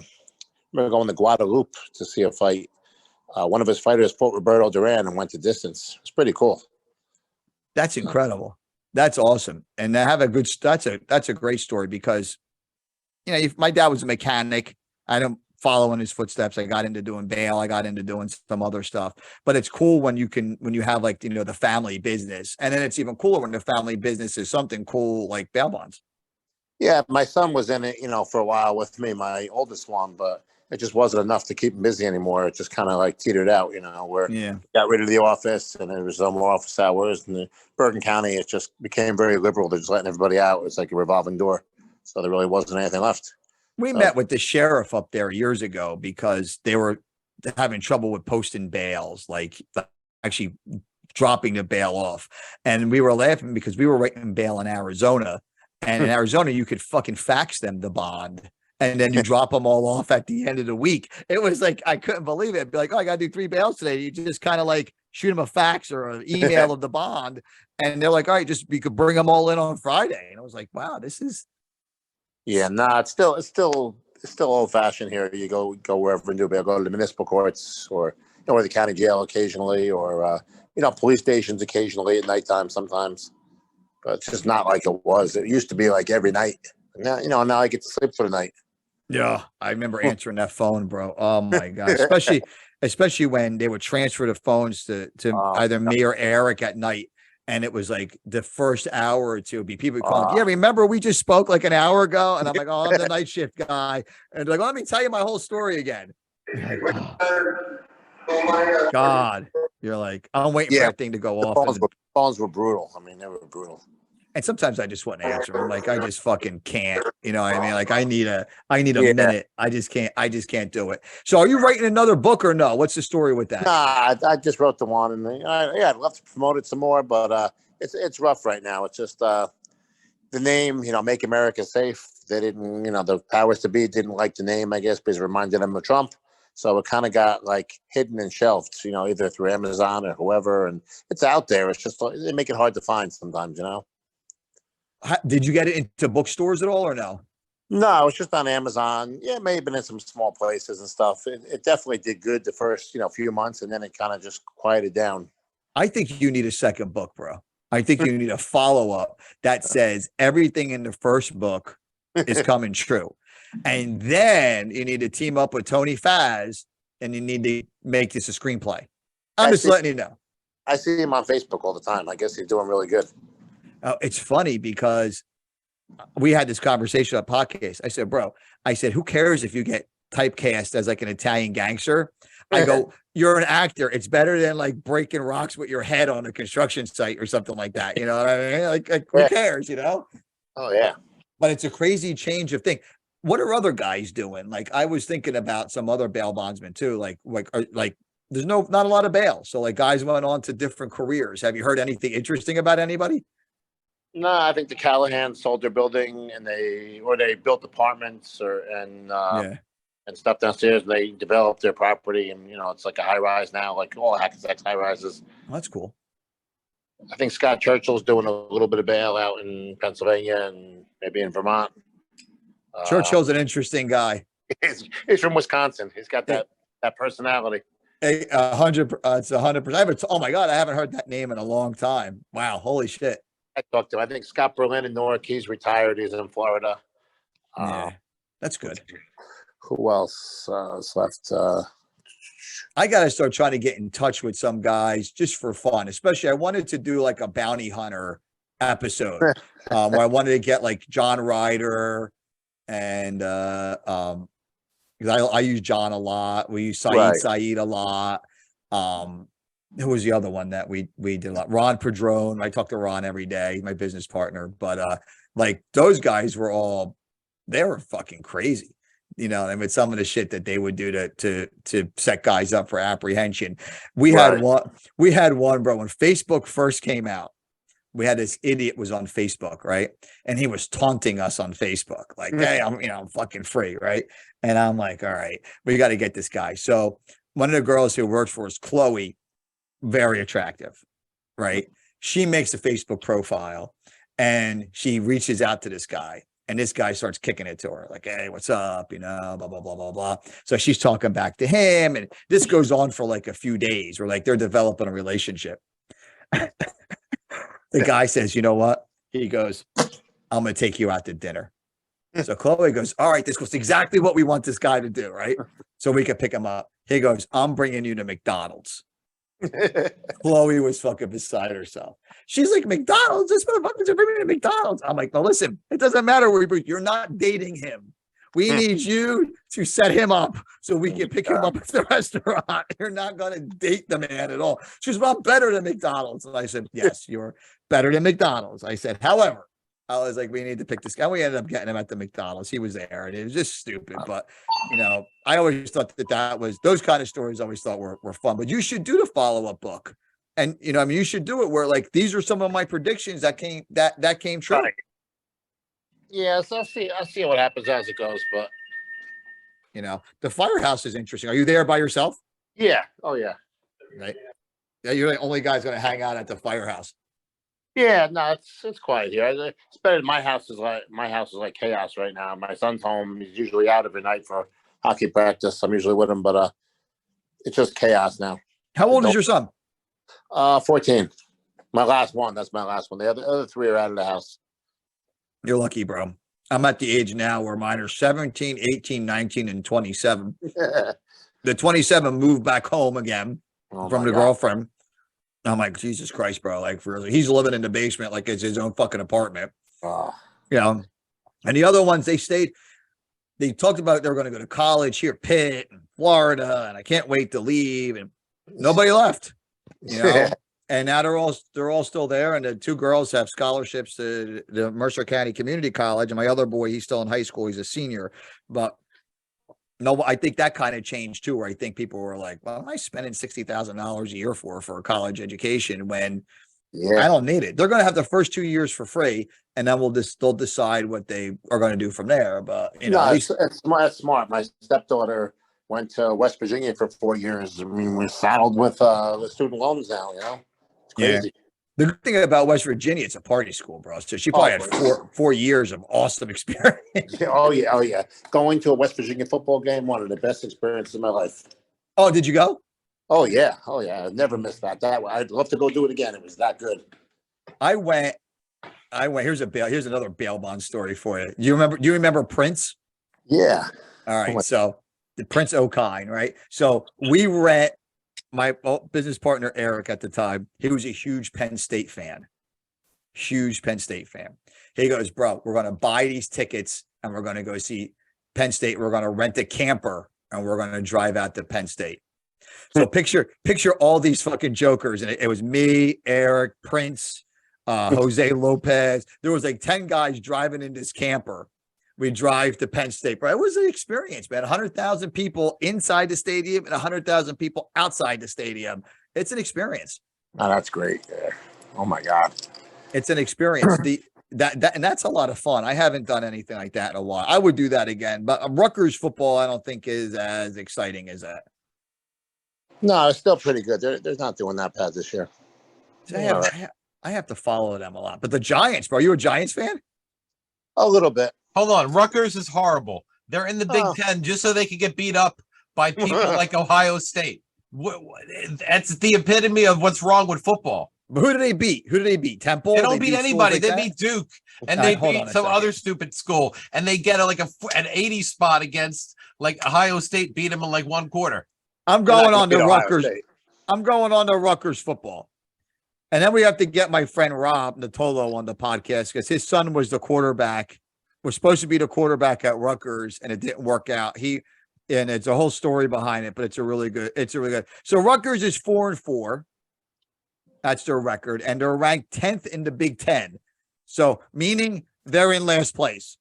going to Guadalupe to see a fight. One of his fighters fought Roberto Duran and went to distance. It's pretty cool. That's incredible. That's awesome. And to have that's a great story because, my dad was a mechanic. I don't follow in his footsteps. I got into doing bail. I got into doing some other stuff, but it's cool when you have like, the family business. And then it's even cooler when the family business is something cool like bail bonds. Yeah. My son was in it, for a while with me, my oldest one, but it just wasn't enough to keep him busy anymore. It just kind of like teetered out, where we got rid of the office and there was no more office hours. And Bergen County, it just became very liberal. They're just letting everybody out. It's like a revolving door. So there really wasn't anything left. We met with the sheriff up there years ago because they were having trouble with posting bails, like actually dropping the bail off. And we were laughing because we were writing bail in Arizona. And in Arizona, you could fucking fax them the bond. And then you drop them all off at the end of the week. It was like, I couldn't believe it. It'd be like, oh, I got to do 3 bails today. You just kind of like shoot them a fax or an email of the bond. And they're like, all right, you could bring them all in on Friday. And I was like, wow, this is. Yeah, nah, it's still old fashioned here. You go wherever and do bail, go to the municipal courts or, or the county jail occasionally or, police stations occasionally at nighttime sometimes. But it's just not like it was. It used to be like every night. Now, now I get to sleep for the night. Yeah, I remember answering that phone, bro. Oh my God. Especially when they would transfer the phones to either me or Eric at night. And it was like the first hour or two would be people calling. Yeah, remember we just spoke like an hour ago? And I'm like, oh, I'm the night shift guy. And they're like, let me tell you my whole story again. Like, oh, God. You're like, I'm waiting for that thing to go off. Phones were brutal. I mean, they were brutal. And sometimes I just wouldn't answer. I'm like, I just fucking can't. You know what I mean? Like I need a minute. I just can't do it. So are you writing another book or no? What's the story with that? Nah, I just wrote the one and I'd love to promote it some more, but it's rough right now. It's just the name, Make America Safe. They didn't, the powers to be didn't like the name, I guess, because it reminded them of Trump. So it kind of got like hidden and shelved, either through Amazon or whoever. And it's out there. It's just, they make it hard to find sometimes, Did you get it into bookstores at all or no? No, it's just on Amazon. Yeah, it may have been in some small places and stuff. It definitely did good the first, few months, and then it kind of just quieted down. I think you need a second book, bro. I think you need a follow-up that says everything in the first book is coming true. And then you need to team up with Tony Faz and you need to make this a screenplay. I'm just letting you know. I see him on Facebook all the time. I guess he's doing really good. It's funny because we had this conversation on podcast. I said, bro, who cares if you get typecast as like an Italian gangster? I go, you're an actor. It's better than like breaking rocks with your head on a construction site or something like that. You know what I mean? Like who cares, Oh, yeah. But it's a crazy change of thing. What are other guys doing? Like I was thinking about some other bail bondsmen too. Like there's not a lot of bail. So like guys went on to different careers. Have you heard anything interesting about anybody? No, I think the Callahans sold their building and they built apartments and stuff downstairs. They developed their property and, it's like a high rise now, like all Hackensack's high rises. Oh, that's cool. I think Scott Churchill's doing a little bit of bail out in Pennsylvania and maybe in Vermont. Churchill's an interesting guy. He's from Wisconsin. He's got that personality. 100%. Oh my God, I haven't heard that name in a long time. Wow, holy shit. I talked to him. I think Scott Berlin in Newark. He's retired. He's in Florida. Yeah, that's good. Who else is left? I got to start trying to get in touch with some guys just for fun. Especially, I wanted to do like a bounty hunter episode where I wanted to get like John Ryder and because I use John a lot. We use Saeed a lot. Who was the other one that we did a lot? Ron Padron. I talk to Ron every day, my business partner. But like those guys they were fucking crazy, and with some of the shit that they would do to set guys up for apprehension. We had one, bro, when Facebook first came out. We had this idiot was on Facebook, right? And he was taunting us on Facebook, like, hey, I'm fucking free, right? And I'm like, all right, we got to get this guy. So one of the girls who works for us, Chloe, very attractive, right? She makes a Facebook profile And she reaches out to this guy, and this guy starts kicking it to her, like, hey, what's up? You know, blah, blah, blah, blah, blah. So she's talking back to him. And this goes on for like a few days where like they're developing a relationship. The guy says, you know what? He goes, I'm going to take you out to dinner. So Chloe goes, all right, this was exactly what we want this guy to do, right? So we could pick him up. He goes, I'm bringing you to McDonald's. Chloe was fucking beside herself. She's like, McDonald's? This motherfucker's bringing me to McDonald's. I'm like, no, listen, it doesn't matter where you're not dating him. We need you to set him up so we can pick him up at the restaurant. You're not going to date the man at all. She goes, well, I'm better than McDonald's. And I said, yes, you're better than McDonald's. I said, however, I was like, we need to pick this guy. We ended up getting him at the McDonald's. He was there, and it was just stupid. But, you know, I always thought that was those kind of stories I always thought were fun. But you should do the follow-up book. And, you know, I mean, you should do it where, like, these are some of my predictions that came true. Right. Yeah, so I'll see what happens as it goes. But, you know, the firehouse is interesting. Are you there by yourself? yeah. Oh, yeah. Right. Yeah, you're the only guy's going to hang out at the firehouse. Yeah, no, it's quiet here. It's better. My house is like chaos right now. My son's home. He's usually out every night for hockey practice. I'm usually with him, but it's just chaos now. How old is your son? 14. My last one. That's my last one. The other three are out of the house. You're lucky, bro. I'm at the age now where mine are 17, 18, 19, and 27. The 27 moved back home again from the girlfriend. I'm like, Jesus Christ, bro. Like, really, he's living in the basement like it's his own fucking apartment. You know, and the other ones, they talked about they were going to go to college here, Pitt and Florida, and I can't wait to leave. And nobody left, you know, and now they're all still there. And the two girls have scholarships to the Mercer County Community College. And my other boy, he's still in high school. He's a senior, but no, I think that kind of changed too, where I think people were like, well, am I spending $60,000 a year for a college education when I don't need it? They're going to have the first 2 years for free, and then they'll decide what they are going to do from there. But, you know, it's smart. My stepdaughter went to West Virginia for 4 years. I mean, we're saddled with student loans now, you know? It's crazy. Yeah. The good thing about West Virginia, it's a party school, bro. So she probably had 4 years of awesome experience. Oh yeah. Going to a West Virginia football game, one of the best experiences of my life. Oh, did you go? Oh yeah. I've never missed that. I'd love to go do it again. It was that good. I went. Here's another bail bond story for you. Do you remember Prince? Yeah. All right. So the Prince O'Kine, right? So we rent. My business partner, Eric, at the time, he was a huge Penn State fan. He goes, bro, we're going to buy these tickets and we're going to go see Penn State. We're going to rent a camper and we're going to drive out to Penn State. So picture all these fucking jokers. And it was me, Eric, Prince, Jose Lopez. There was like 10 guys driving in this camper. We drive to Penn State, bro. It was an experience, man. 100,000 people inside the stadium and 100,000 people outside the stadium. It's an experience. Oh, that's great. Yeah. Oh my God. It's an experience. And that's a lot of fun. I haven't done anything like that in a while. I would do that again, but Rutgers football, I don't think is as exciting as that. No, it's still pretty good. They're not doing that bad this year. I have to follow them a lot, but the Giants, bro, are you a Giants fan? A little bit. Hold on. Rutgers is horrible. They're in the Big Ten just so they can get beat up by people like Ohio State. That's the epitome of what's wrong with football. But who do they beat? Temple? They don't beat anybody. They beat Duke, and they hold beat some other stupid school, and they get an 80 spot against like Ohio State. Beat them in like one quarter. I'm going on to Rutgers. I'm going on to Rutgers football. And then we have to get my friend Rob Natolo on the podcast because his son was supposed to be the quarterback at Rutgers, and it didn't work out. And it's a whole story behind it, but it's really good. So Rutgers is 4-4. That's their record, and they're ranked 10th in the Big Ten. So meaning they're in last place.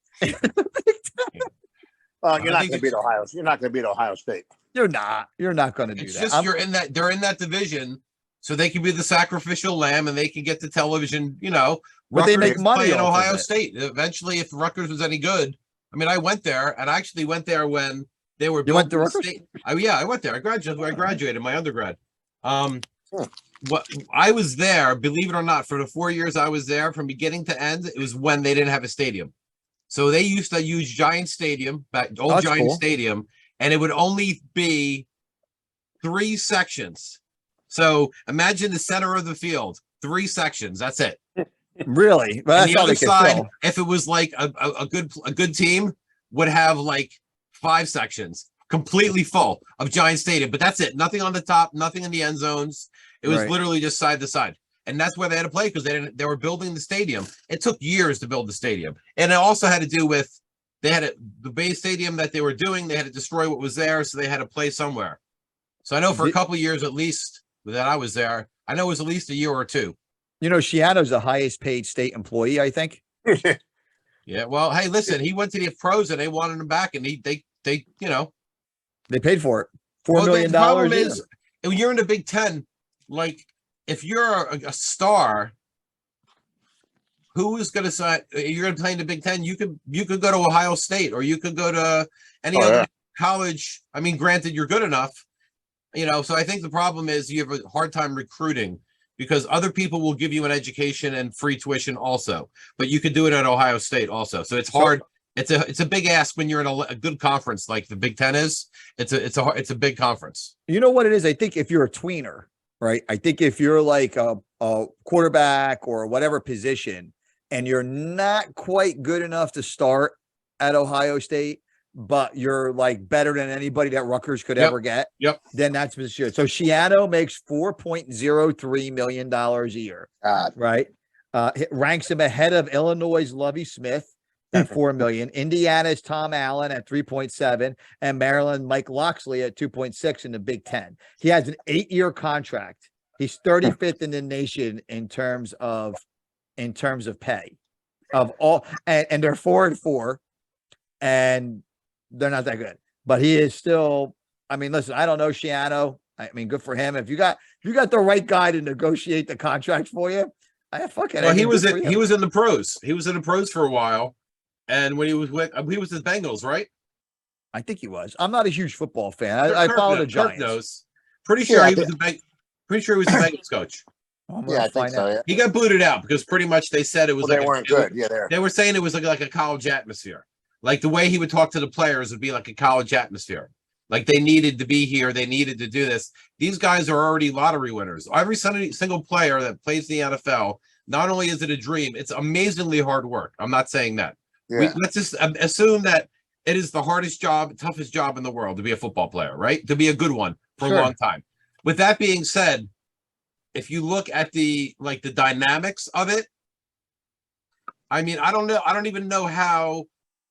Well, you're not going to beat Ohio. You're not going to beat Ohio State. You're not going to do it's that. Just they're in that division, so they can be the sacrificial lamb, and they can get the television. You know, but they make money in Ohio State. Eventually, if Rutgers was any good, I mean, I went there, and I actually went there when they were. You went to Rutgers? I went there. I graduated my undergrad. what I was there, believe it or not, for the 4 years I was there, from beginning to end, it was when they didn't have a stadium. So they used to use Giant Stadium, old That's Giant cool. Stadium, and it would only be 3 sections. So imagine the center of the field, 3 sections. That's it. Really? Well, And that's the how other they can side, fill. if it was like a good team, would have like 5 sections, completely full of Giant Stadium. But that's it. Nothing on the top, nothing in the end zones. It was Right. literally just side to side. And that's where they had to play, because they were building the stadium. It took years to build the stadium. And it also had to do with the base stadium that they were doing, they had to destroy what was there, so they had to play somewhere. So I know for a couple of years at least that I was there, I know it was at least a year or 2. You know, Shiano's the highest paid state employee, I think. Yeah, well, hey, listen, he went to the pros and they wanted him back, and they you know, They paid for it. $4 well, million. the problem a year. is, when you're in the Big Ten, like if you're a star, who is going to sign? You're going to play in the Big Ten. You could go to Ohio State, or you could go to any other college. I mean, granted, you're good enough, you know. So I think the problem is you have a hard time recruiting, because other people will give you an education and free tuition also, but you could do it at Ohio State also. So it's hard. It's a big ask when you're in a good conference like the Big Ten is. It's a big conference. You know what it is? I think if you're a tweener, right? I think if you're like a quarterback or whatever position, and you're not quite good enough to start at Ohio State, but you're like better than anybody that Rutgers could ever get, then that's for sure. So Shiano makes $4.03 million a year, right? It ranks him ahead of Illinois' Lovie Smith at $4 million, Indiana's Tom Allen at 3.7, and Maryland Mike Loxley at 2.6 in the Big Ten. He has an 8-year contract. He's 35th in the nation in terms of pay of all, and they're 4-4, and they're not that good, but he is still, I mean, listen, I don't know Shiano. I mean, good for him. If you got the right guy to negotiate the contract for you, He was in the pros. He was in the pros for a while. And when he was the Bengals, right? I think he was. I'm not a huge football fan. I follow the Giants. Kirk knows. Pretty sure he was the Bengals coach. Yeah, I think so. Yeah. He got booted out because pretty much they said it was they weren't good. Yeah, they were saying it was like a college atmosphere. Like the way he would talk to the players would be like a college atmosphere. Like they needed to be here. They needed to do this. These guys are already lottery winners. Every single player that plays in the NFL, not only is it a dream, it's amazingly hard work. I'm not saying that. Yeah. Let's just assume that it is the hardest job, toughest job in the world to be a football player, right? To be a good one for a long time. With that being said, if you look at the dynamics of it, I mean, I don't know. I don't even know how,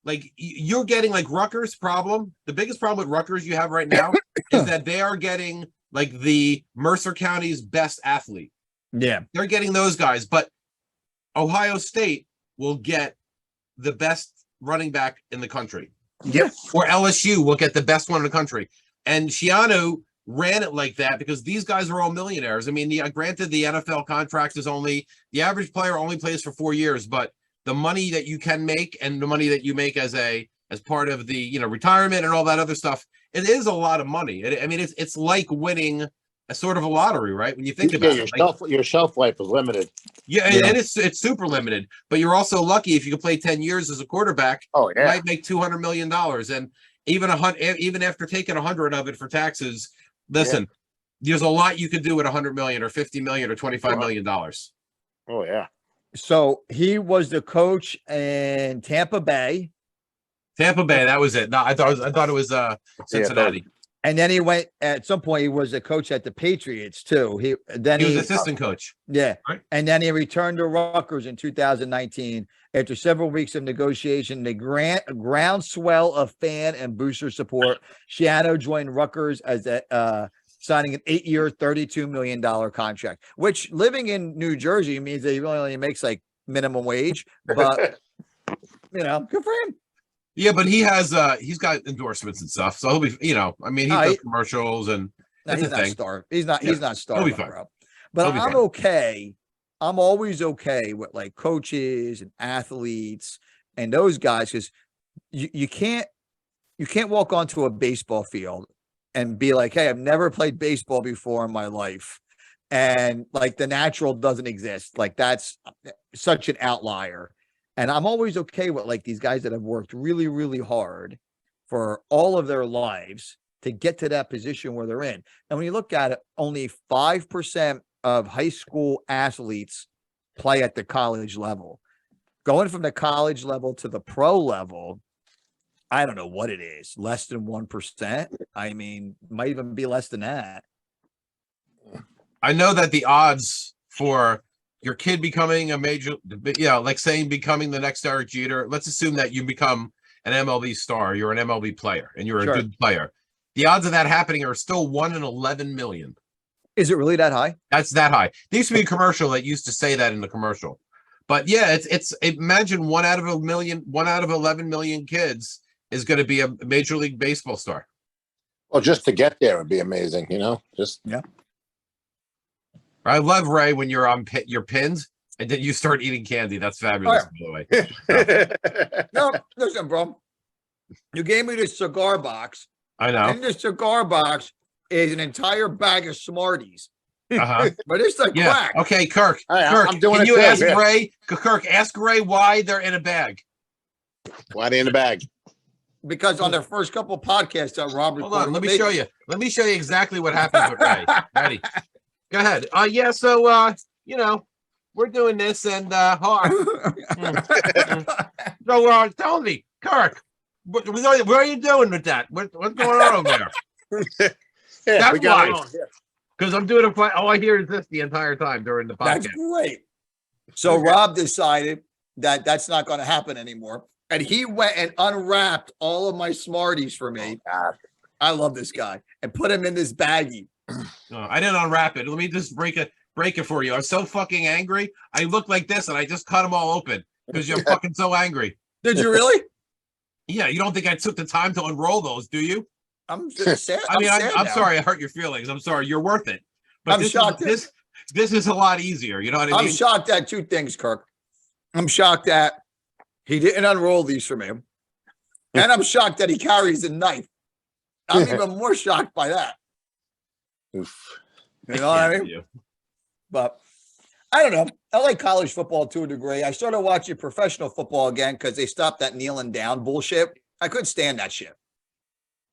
like, you're getting like Rutgers problem. The biggest problem with Rutgers you have right now is that they are getting like the Mercer County's best athlete. Yeah. They're getting those guys, but Ohio State will get the best running back in the country. Yep. Or LSU will get the best one in the country. And Shiano ran it like that because these guys are all millionaires. I mean, granted, the NFL contract is only, the average player only plays for 4 years, but the money that you can make and the money that you make as part of the, retirement and all that other stuff, it is a lot of money. I mean, it's like winning a sort of a lottery, right? When you think about it, your shelf life is limited. Yeah, and it's super limited. But you're also lucky if you can play 10 years as a quarterback. Oh, yeah. You might make $200 million, and even after taking 100 of it for taxes. Listen, there's a lot you could do with 100 million or 50 million or 25 million dollars. Oh yeah. So he was the coach in Tampa Bay. That was it. No, I thought it was Cincinnati. And then he went, at some point, he was a coach at the Patriots too. He was assistant coach. Yeah. Right. And then he returned to Rutgers in 2019 after several weeks of negotiation. The groundswell of fan and booster support, Shiano joined Rutgers as signing an 8-year, $32 million contract, which living in New Jersey means that he only makes like minimum wage, but good for him. Yeah, but he's got endorsements and stuff, so he'll be, I mean, he does commercials and he's not starved. He's not starved. He'll be fine. Bro. But I'm okay. I'm always okay with like coaches and athletes and those guys, because you can't walk onto a baseball field and be like, hey, I've never played baseball before in my life, And like the natural doesn't exist. Like that's such an outlier. And I'm always okay with like these guys that have worked really, really hard for all of their lives to get to that position where they're in. And when you look at it, only 5% of high school athletes play at the college level. Going from the college level to the pro level, I don't know what it is, less than 1%. I mean, might even be less than that. I know that the odds for your kid becoming a major, like saying becoming the next Derek Jeter, let's assume that you become an MLB star, you're an MLB player, and you're a good player. The odds of that happening are still 1 in 11 million. Is it really that high? That's that high. There used to be a commercial that used to say that in the commercial. But yeah, it's imagine 1 out of 11 million kids is going to be a Major League Baseball star. Well, just to get there would be amazing, Yeah. I love, Ray, when you're pinned and then you start eating candy. That's fabulous, by the way. No, listen, bro. You gave me this cigar box. I know. In this cigar box is an entire bag of Smarties. Uh-huh. But it's like crack. Okay, Kirk. Hey, Kirk, I'm doing can it you too, ask yeah. Ray? Kirk, ask Ray why they're in a bag. Why they in the bag? Because on their first couple podcasts that Robert Hold on, let me show you. Let me show you exactly what happens with Ray. Ready? Go ahead. So we're doing this and so tell me, Kirk, what are you doing with that? What's going on over there? Yeah, That's we got it why. on here. Because I'm doing all I hear is this the entire time during the That's podcast. great. So Rob decided that that's not going to happen anymore. And he went and unwrapped all of my Smarties for me. God. I love this guy. And put him in this baggie. I didn't unwrap it. Let me just break it for you. I was so fucking angry. I looked like this and I just cut them all open because you're fucking so angry. Did you really? Yeah, you don't think I took the time to unroll those, do you? I'm sad. I'm sorry I hurt your feelings. I'm sorry. You're worth it. But I'm shocked. This is a lot easier. You know what I mean? I'm shocked at two things, Kirk. I'm shocked that he didn't unroll these for me. And I'm shocked that he carries a knife. I'm even more shocked by that. Oof. You know what I mean? But I don't know. I like college football to a degree. I started watching professional football again because they stopped that kneeling down bullshit. I couldn't stand that shit.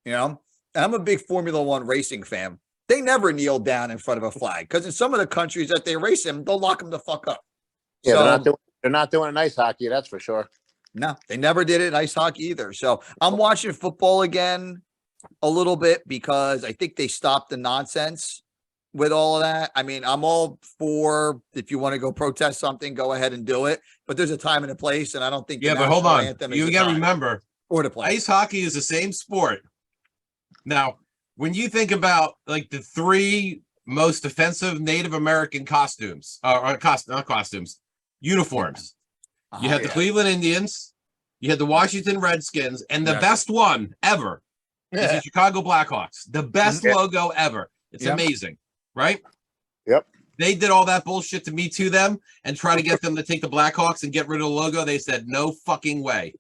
And I'm a big Formula One racing fan. They never kneel down in front of a flag because in some of the countries that they race in, they'll lock them the fuck up. Yeah, So, they're not doing ice hockey, that's for sure. no, they never did it in ice hockey either. So I'm watching football again a little bit because I think they stopped the nonsense with all of that. I mean, I'm all for if you want to go protest something, go ahead and do it. But there's a time and a place, and I don't think. Yeah, but hold on. You got to time remember, or the place. ice hockey is the same sport. Now, when you think about like the 3 most offensive Native American costumes, uniforms, you had the Cleveland Indians, you had the Washington Redskins, and the best one ever is the Chicago Blackhawks. The best logo ever. It's amazing, right? Yep. They did all that bullshit to Me Too them and try to get them to take the Blackhawks and get rid of the logo. They said, no fucking way.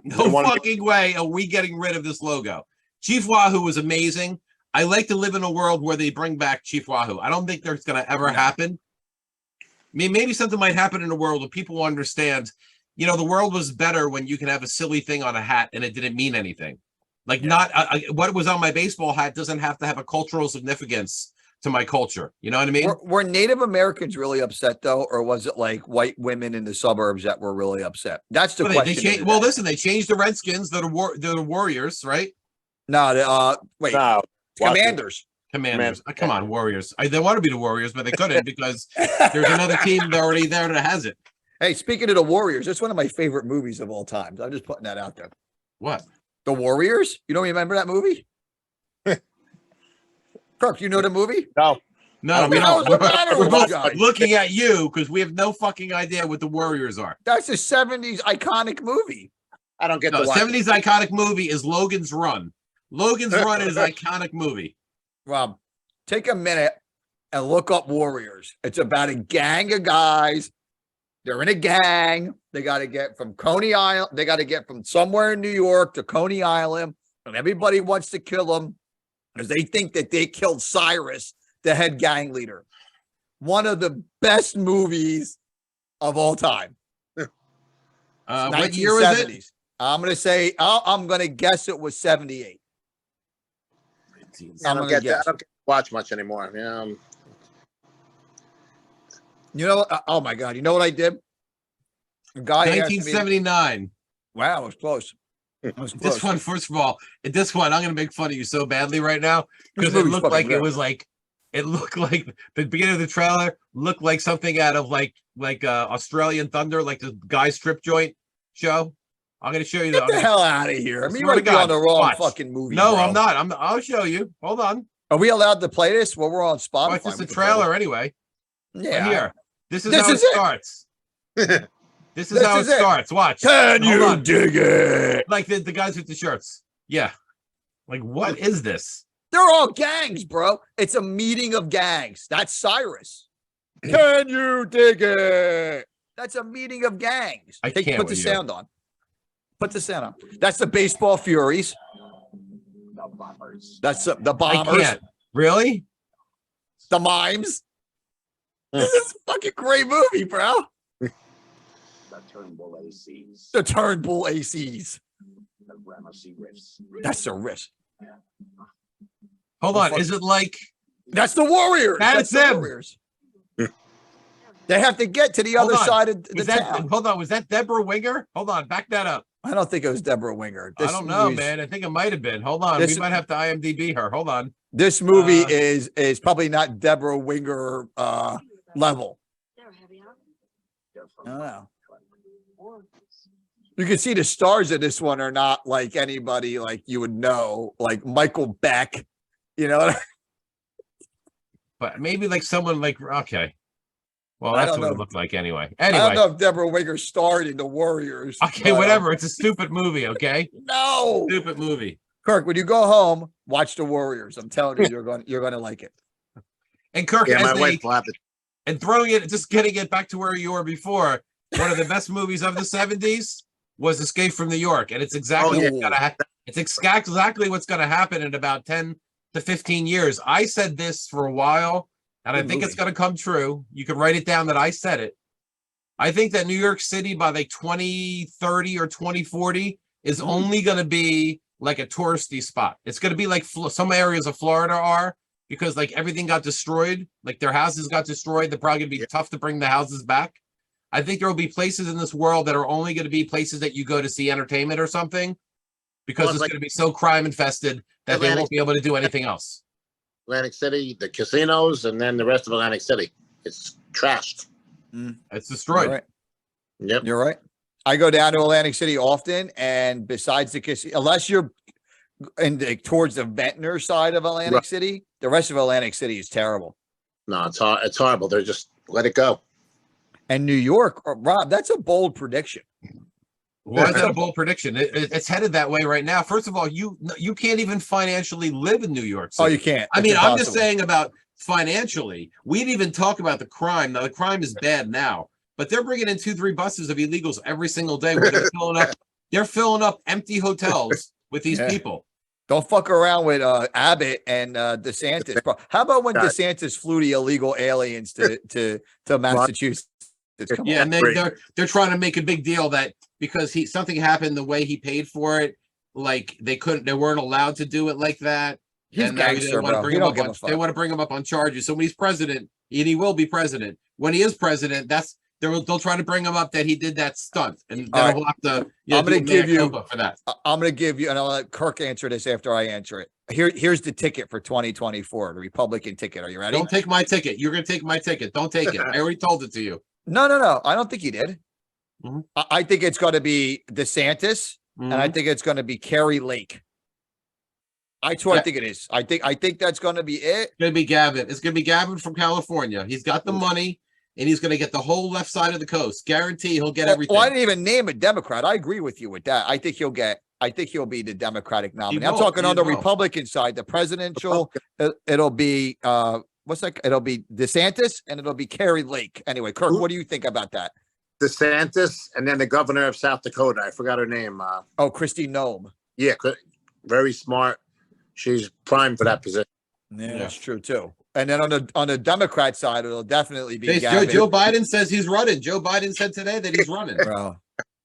No fucking way are we getting rid of this logo. Chief Wahoo was amazing. I like to live in a world where they bring back Chief Wahoo. I don't think there's going to ever happen. I mean, maybe something might happen in a world where people understand, the world was better when you can have a silly thing on a hat and it didn't mean anything. Like what was on my baseball hat doesn't have to have a cultural significance to my culture. You know what I mean? Were Native Americans really upset though, or was it like white women in the suburbs that were really upset? That's the question. Listen, they changed the Redskins. They're the Warriors, right? No, wait. No. Commanders. Come on, Warriors. They want to be the Warriors, but they couldn't because there's another team already there that has it. Hey, speaking of the Warriors, it's one of my favorite movies of all time. I'm just putting that out there. What? The Warriors? You don't remember that movie? Kirk, you know the movie? No, we don't. We're both guys? looking at you because we have no fucking idea what the Warriors are. That's a 70s iconic movie. I don't get the the 70s iconic movie is Logan's Run. Logan's Run is an iconic movie. Rob, take a minute and look up Warriors. It's about a gang of guys. They're in a gang. They got to get from Coney Island. They got to get from somewhere in New York to Coney Island. And everybody wants to kill them because they think that they killed Cyrus, the head gang leader. One of the best movies of all time. What year was it? I'm gonna say. I'm gonna guess it was 78. I don't get to watch much anymore. You know, oh my God, you know what I did? A guy asked me. 1979. Wow, it was close. It was close. This one, first of all, this one, I'm going to make fun of you so badly right now because This it movie's looked fucking like great. it was like, it looked like the beginning of the trailer looked like something out of like Australian Thunder, like the guy strip joint show. I'm going to show you Get the hell out of here. I mean, you might be on the wrong fucking movie. No, bro. I'm not. I'll show you. Hold on. Are we allowed to play this? Well, we're on Spotify. Watch this, the trailer anyway. Yeah. Right here. This is how it starts. This is how it starts. Watch. Can you dig it? Like the guys with the shirts. Yeah. Like, what is this? They're all gangs, bro. It's a meeting of gangs. That's Cyrus. Can you dig it? That's a meeting of gangs. I can't put the with you. sound on. Put the sound on. That's the baseball Furies. That's the Bombers. I can't. Really? The Mimes. This is a fucking great movie, bro. The Turnbull ACs. The Turnbull ACs. That's the riffs. Hold on. Is it like... That's the Warriors. That's the them. Warriors. They have to get to the other side of the town. Hold on. Was that Deborah Winger? Hold on. Back that up. I don't think it was Deborah Winger. I don't know, man. I think it might have been. Hold on. We might have to IMDb her. Hold on. This movie is probably not Deborah Winger level. I don't know. You can see the stars of this one are not like anybody like you would know, like Michael Beck, you know. But maybe like someone like, okay. Well, that's what it looked like anyway. I don't know if Deborah Winger starred in the Warriors. Okay, whatever. It's a stupid movie, okay? No. Stupid movie. Kirk, when you go home, watch the Warriors. I'm telling you, you're going to like it. And Kirk, my wife will have to. And throwing it, just getting it back to where you were before, one of the best movies of the 70s was Escape from New York. And it's exactly what's gonna happen. It's exactly what's going to happen in about 10 to 15 years. I said this for a while, and I think it's going to come true. You can write it down that I said it. I think that New York City by like 2030 or 2040 is only going to be like a touristy spot. It's going to be like some areas of Florida are, because like everything got destroyed, like their houses got destroyed. They're probably going to be tough to bring the houses back. I think there will be places in this world that are only going to be places that you go to see entertainment or something, because it's going to be so crime infested that they won't be able to do anything else. Atlantic City, the casinos, and then the rest of Atlantic City. It's trashed. It's destroyed. You're right. Yep. You're right. I go down to Atlantic City often, and besides the casino, unless you're towards the Ventnor side of Atlantic City, the rest of Atlantic City is terrible. No, it's horrible. They're just let it go. And New York, Rob, that's a bold prediction. Why is that a bold prediction? It's headed that way right now. First of all, you can't even financially live in New York City. Oh, you can't. I mean, I'm just saying about financially. We didn't even talk about the crime. Now, the crime is bad now, but they're bringing in 2-3 buses of illegals every single day. Where they're filling up empty hotels with these people. Don't fuck around with Abbott and DeSantis. Bro. How about when DeSantis flew the illegal aliens to Massachusetts? Yeah, and they're trying to make a big deal that because something happened the way he paid for it, like they weren't allowed to do it like that. He's gangster, bro. They want to bring him up on charges. So when he's president, and he will be president, when he is president, they'll try to bring him up that he did that stunt, and then he'll have to. I'm going to give you for that. I'm going to give you, and I'll let Kirk answer this after I answer it. Here's the ticket for 2024, the Republican ticket. Are you ready? Don't take my ticket. You're going to take my ticket. Don't take it. I already told it to you. No. I don't think he did. I think it's going to be DeSantis, and I think it's going to be Kerry Lake. That's what I think it is. I think that's going to be it. It's going to be Gavin. It's going to be Gavin from California. He's got the money, and he's going to get the whole left side of the coast. Guarantee he'll get everything. Well, I didn't even name a Democrat. I agree with you with that. I think he'll be the Democratic nominee. I'm talking on the Republican side, the presidential. It'll be what's that? It'll be DeSantis and it'll be Kerry Lake. Anyway, Kirk, what do you think about that? DeSantis and then the governor of South Dakota. I forgot her name. Kristi Noem. Yeah, very smart. She's prime for that position. Yeah, that's true too. And then on the Democrat side, it'll definitely be Joe, Gavin. Joe Biden says he's running. Joe Biden said today that he's running. Bro,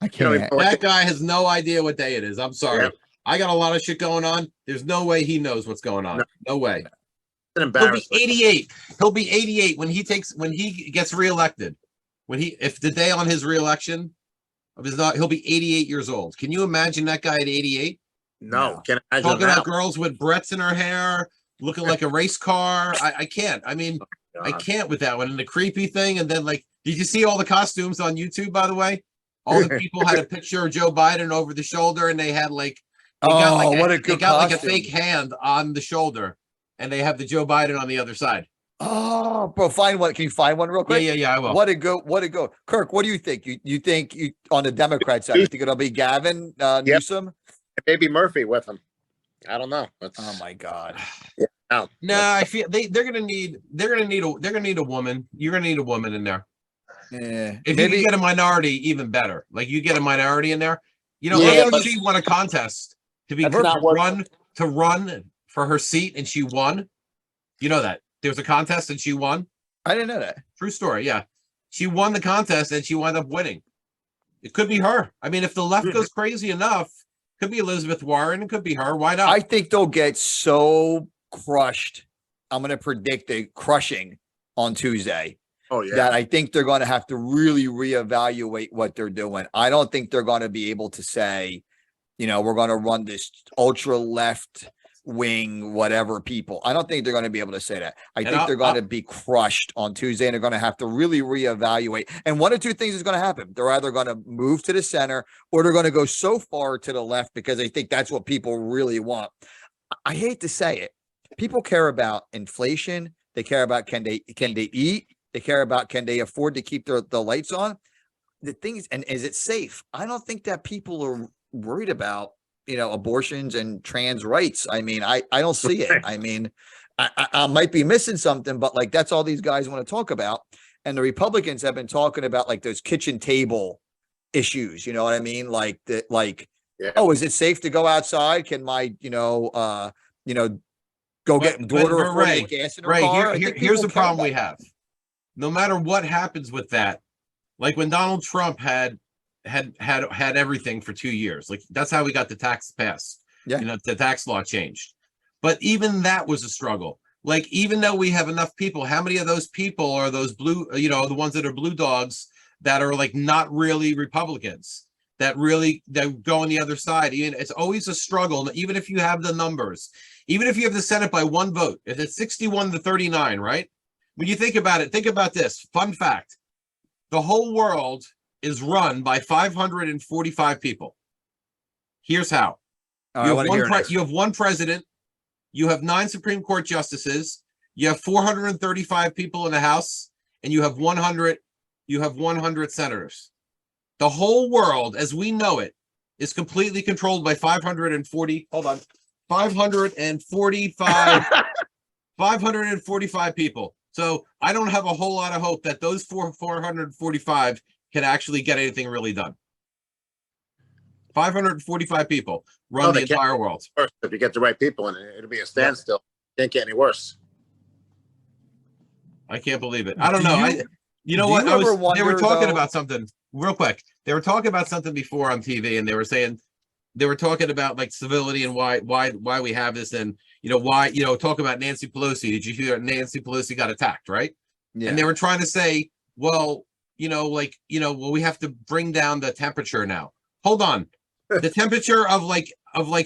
I You know, can't. That guy has no idea what day it is. I'm sorry. Yeah. I got a lot of shit going on. There's no way he knows what's going on. No way. It's an He'll be embarrassment. 88. He'll be 88 when he gets reelected. If the day on his reelection of his not, he'll be 88 years old. Can you imagine that guy at 88? No, can I imagine Talking now? about girls with Bretts in her hair, looking like a race car. I can't. I mean, I can't with that one. And the creepy thing. And then, like, did you see all the costumes on YouTube, by the way? All the people had a picture of Joe Biden over the shoulder, and they had like, What a good they got like a costume. fake hand on the shoulder, and they have the Joe Biden on the other side. Oh, bro, find one. Can you find one real quick? Yeah, I will. What a go. Kirk, what do you think? You think on the Democrat side, you think it'll be Gavin Newsom? Maybe Murphy with him. I don't know. Oh my God. No, I feel they're gonna need a woman. You're gonna need a woman in there. Yeah. If you can get a minority, even better. Like you get a minority in there. You know, Yeah, AOC won a contest to be That's not working. to run for her seat, and she won. You know that there was a contest and she won. I didn't know that. True story. Yeah, she won the contest and she wound up winning. It could be her. I mean, if the left goes crazy enough, could be Elizabeth Warren. It could be her. Why not? I think they'll get so crushed. I'm going to predict a crushing on Tuesday. Oh yeah. That I think they're going to have to really reevaluate what they're doing. I don't think they're going to be able to say, you know, we're going to run this ultra left wing, whatever people. I don't think they're going to be able to say that. I think they're going to be crushed on Tuesday, and they're going to have to really reevaluate. And one of two things is going to happen. They're either going to move to the center or they're going to go so far to the left because they think that's what people really want. I hate to say it. People care about inflation. They care about can they eat? They care about can they afford to keep the lights on? The things, and is it safe? I don't think that people are worried about, you know, abortions and trans rights. I mean, I don't see it. I mean, I might be missing something, but like that's all these guys want to talk about. And the Republicans have been talking about like those kitchen table issues. You know what I mean? Like that, like, oh, is it safe to go outside? Can my, go get daughter Ray, gas in her car? Here's the problem we have. No matter what happens with that, like when Donald Trump had everything for 2 years, like that's how we got the tax passed. Yeah. You know, the tax law changed. But even that was a struggle. Like, even though we have enough people, how many of those people are those blue, you know, the ones that are blue dogs that are like not really Republicans, that go on the other side? It's always a struggle, even if you have the numbers, even if you have the Senate by one vote, if it's 61-39, right? When you think about it, think about this. Fun fact. The whole world is run by 545 people. Here's how. You have one president. You have 9 Supreme Court justices. You have 435 people in the House, and you have 100 senators. The whole world, as we know it, is completely controlled by 545 people. So I don't have a whole lot of hope that those 445 can actually get anything really done. 545 people run the entire world. If you get the right people in it, it'll be a standstill. Can't get any worse. I can't believe it. I don't know. They were talking about something real quick. They were talking about something before on TV, and they were talking about like civility and why we have this, and talk about Nancy Pelosi. Did you hear Nancy Pelosi got attacked, right? Yeah. And they were trying to say, well, we have to bring down the temperature now. Hold on. The temperature of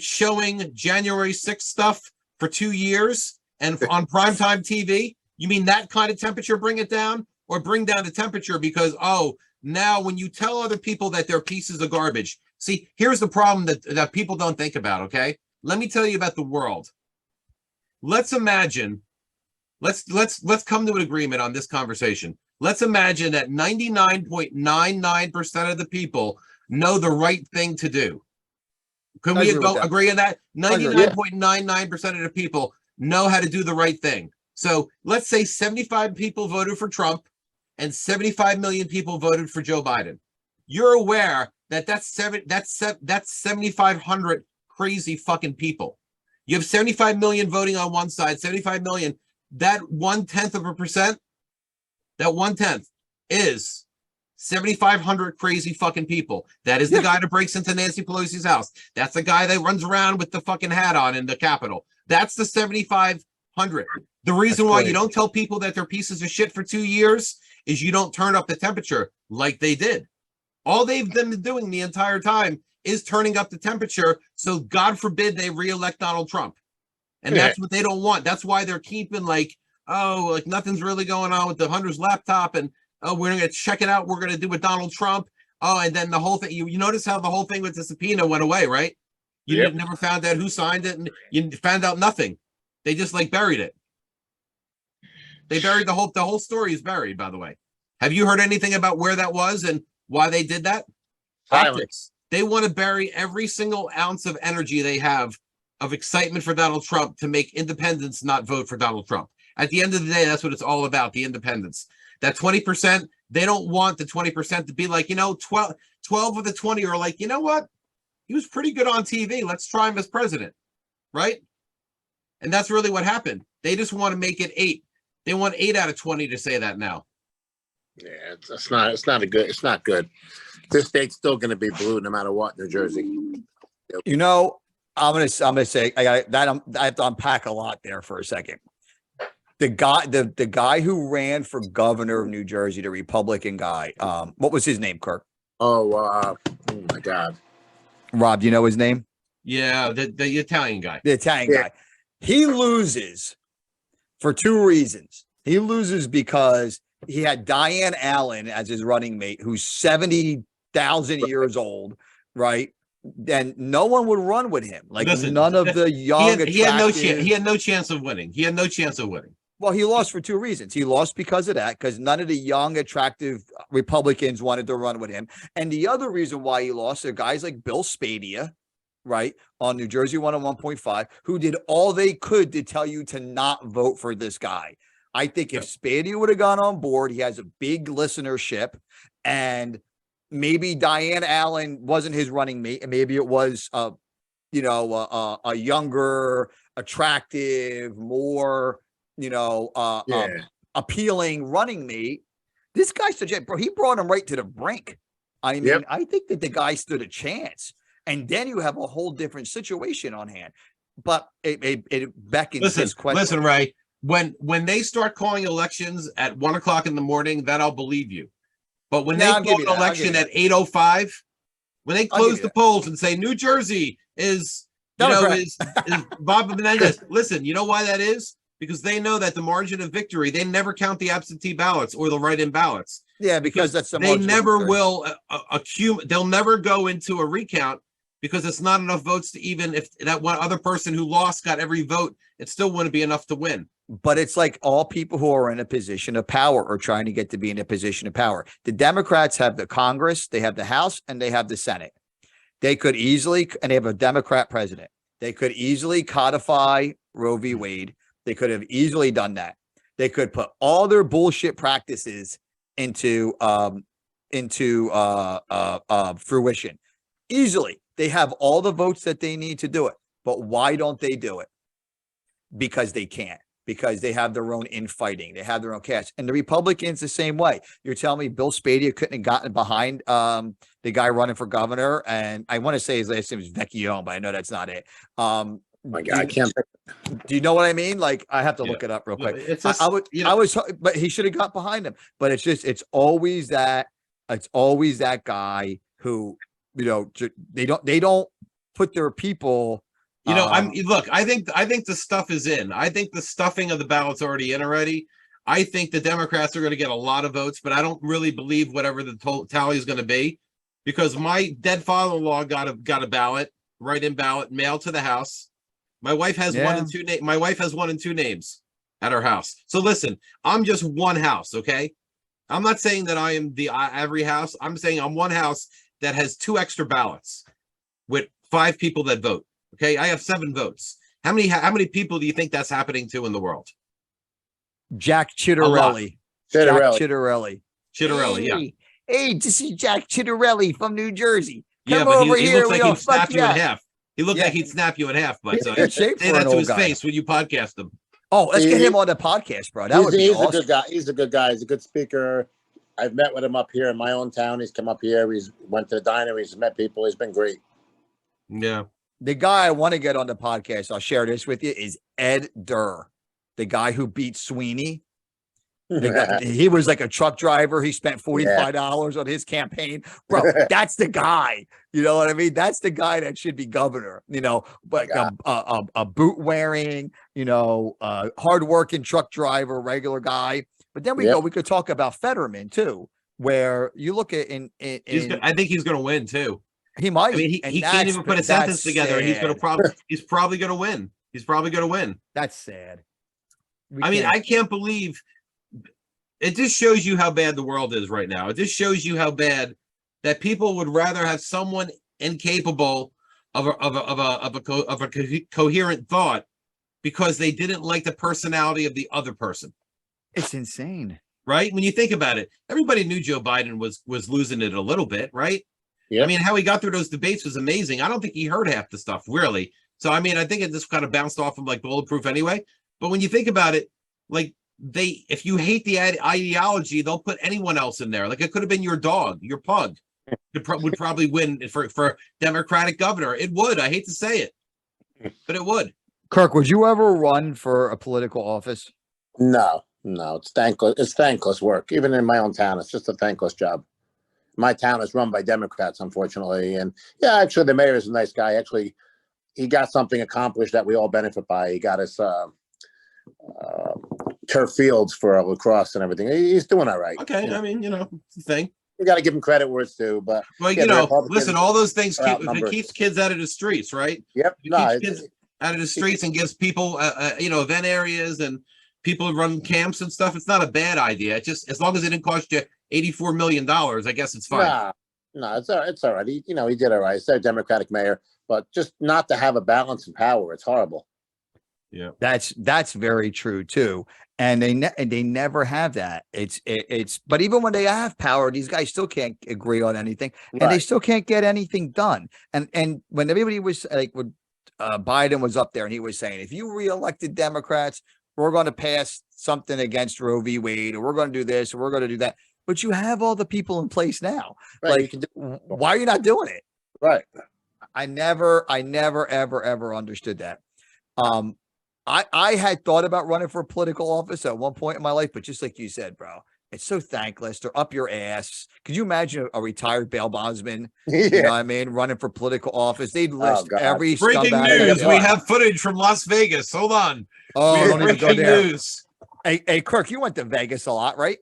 showing January 6th stuff for 2 years and on primetime TV, you mean that kind of temperature bring it down, or bring down the temperature because, now when you tell other people that they're pieces of garbage. See, here's the problem that people don't think about, okay? Let me tell you about the world. Let's imagine, let's come to an agreement on this conversation. Let's imagine that 99.99% of the people know the right thing to do. Can we agree on that? 99.99% of the people know how to do the right thing. So let's say 75 people voted for Trump and 75 million people voted for Joe Biden. You're aware that that's 7,500 crazy fucking people. You have 75 million voting on one side, 75 million that 0.1%, that 0.1 is 7,500 crazy fucking people. That is the guy that breaks into Nancy Pelosi's house. That's the guy that runs around with the fucking hat on in the Capitol. That's the 7,500. The reason why you don't tell people that they're pieces of shit for 2 years is you don't turn up the temperature like they did. All they've been doing the entire time is turning up the temperature. So God forbid they reelect Donald Trump. And that's what they don't want. That's why they're keeping like, oh, like nothing's really going on with the Hunter's laptop. And oh, we're going to check it out. We're going to do with Donald Trump. Oh, and then the whole thing, you notice how the whole thing with the subpoena went away, right? You never found out who signed it, and you found out nothing. They just like buried it. They buried the whole story is buried, by the way. Have you heard anything about where that was and why they did that? Tactics. They want to bury every single ounce of energy they have of excitement for Donald Trump to make independents not vote for Donald Trump. At the end of the day, that's what it's all about, the independents. That 20%, they don't want the 20% to be like, 12 of the 20 are like, you know what? He was pretty good on TV. Let's try him as president, right? And that's really what happened. They just want to make it 8. They want 8 out of 20 to say that now. Yeah, it's not good. This state's still going to be blue no matter what, New Jersey. I'm gonna say I have to unpack a lot there for a second. The guy who ran for governor of New Jersey, the Republican guy, what was his name, Kirk? Oh my God. Rob, do you know his name? Yeah, the Italian guy. The Italian guy. He loses for 2 reasons. He loses because he had Diane Allen as his running mate, who's 70,000 years old, right? Then no one would run with him. Like, listen, none of the young, he had no chance. He had no chance of winning. Well, he lost for 2 reasons. He lost because of that, because none of the young, attractive Republicans wanted to run with him. And the other reason why he lost are guys like Bill Spadia, right, on New Jersey 101.5, who did all they could to tell you to not vote for this guy. I think if Spadia would have gone on board, he has a big listenership, and maybe Diane Allen wasn't his running mate, and maybe it was a younger, attractive, more appealing running mate. This guy stood, bro. He brought him right to the brink. I mean, I think that the guy stood a chance, and then you have a whole different situation on hand. But it beckons this question. Listen, Ray. When they start calling elections at 1 o'clock in the morning, that I'll believe you. But when they call an election at 8:05, when they close the polls and say New Jersey is Bob Menendez, listen, you know why that is? Because they know that the margin of victory, they never count the absentee ballots or the write-in ballots. Yeah, because that's they never will accumulate. They'll never go into a recount because it's not enough votes to even if that one other person who lost got every vote, it still wouldn't be enough to win. But it's like all people who are in a position of power are trying to get to be in a position of power. The Democrats have the Congress, they have the House, and they have the Senate. They could easily, and they have a Democrat president. They could easily codify Roe v. Wade. They could have easily done that. They could put all their bullshit practices into fruition easily. They have all the votes that they need to do it. But why don't they do it? Because they can't. Because they have their own infighting. They have their own cash. And the Republicans the same way. You're telling me Bill Spadia couldn't have gotten behind the guy running for governor? And I want to say his last name is Vecchione, but I know that's not it. My God, I can't. Do you know what I mean? Like, I have to look it up real quick. It's just, but he should have got behind him. But it's always that guy who, they don't put their people. I think the stuff is in. I think the stuffing of the ballot's already in already. I think the Democrats are going to get a lot of votes, but I don't really believe whatever the tally is going to be, because my dead father-in-law got a ballot, write-in ballot, mailed to the house. My wife has 1 and 2 names. My wife has 1 and 2 names at her house. So listen, I'm just one house, okay? I'm not saying that I am the every house. I'm saying I'm one house that has 2 extra ballots with 5 people that vote. Okay, I have 7 votes. How many people do you think that's happening to in the world? Jack Chittarelli. Chittarelli, yeah. Hey, to see Jack Chittarelli from New Jersey. Come over here. He looks like he'd snap you in half. He looked like he'd snap you in half, but say that to his face when you podcast him. Oh, let's get him on the podcast, bro. That would be he's awesome. a good guy. He's a good guy. He's a good speaker. I've met with him up here in my own town. He's come up here. He's went to the diner. He's met people. He's been great. Yeah. The guy I want to get on the podcast, I'll share this with you, is Ed Durr, the guy who beat Sweeney. He was like a truck driver. He spent $45 on his campaign. Bro, that's the guy. You know what I mean? That's the guy that should be governor, you know, but a boot wearing, you know, hardworking truck driver, regular guy. But then we could talk about Fetterman too, where you look at I think he's going to win too. He might. I mean, he can't even put a sentence together, and he's probably going to win. He's probably going to win. That's sad. I can't believe. It just shows you how bad the world is right now. It just shows you how bad that people would rather have someone incapable of a coherent thought because they didn't like the personality of the other person. It's insane, right? When you think about it, everybody knew Joe Biden was losing it a little bit, right? Yeah. I mean, how he got through those debates was amazing. I don't think he heard half the stuff, really. So, I mean, I think it just kind of bounced off him like bulletproof anyway. But when you think about it, like, if you hate the ideology, they'll put anyone else in there. Like, it could have been your dog, your pug. It would probably win for Democratic governor. It would. I hate to say it, but it would. Kirk, would you ever run for a political office? No, it's thankless. It's thankless work. Even in my own town, it's just a thankless job. My town is run by Democrats, unfortunately. And yeah, actually, the mayor is a nice guy. Actually, he got something accomplished that we all benefit by. He got us turf fields for lacrosse and everything. He's doing all right. Okay, you know? I mean, it's the thing. We got to give him credit where it's due. But listen, all those things if it keeps kids out of the streets, right? Yep. Keeps kids out of the streets and gives people, event areas and people run camps and stuff. It's not a bad idea. It's just as long as it didn't cost you $84 million, I guess it's fine. No, it's all right. He did all right. He's a Democratic mayor, but just not to have a balance in power, it's horrible. Yeah, that's very true too. And they never have that. But even when they have power, these guys still can't agree on anything, and they still can't get anything done. And when everybody was like, when Biden was up there, and he was saying, if you reelected Democrats, we're going to pass something against Roe v. Wade, or we're going to do this, or we're going to do that. But you have all the people in place now. Right, like, why are you not doing it? Right. I never, ever understood that. I had thought about running for a political office at one point in my life, but just like you said, bro, it's so thankless. They're up your ass. Could you imagine a retired bail bondsman? Yeah. You know what I mean? Running for political office. They'd list every breaking news. We have footage from Las Vegas. Hold on. Oh, don't even go there. News. Hey, Kirk, you went to Vegas a lot, right?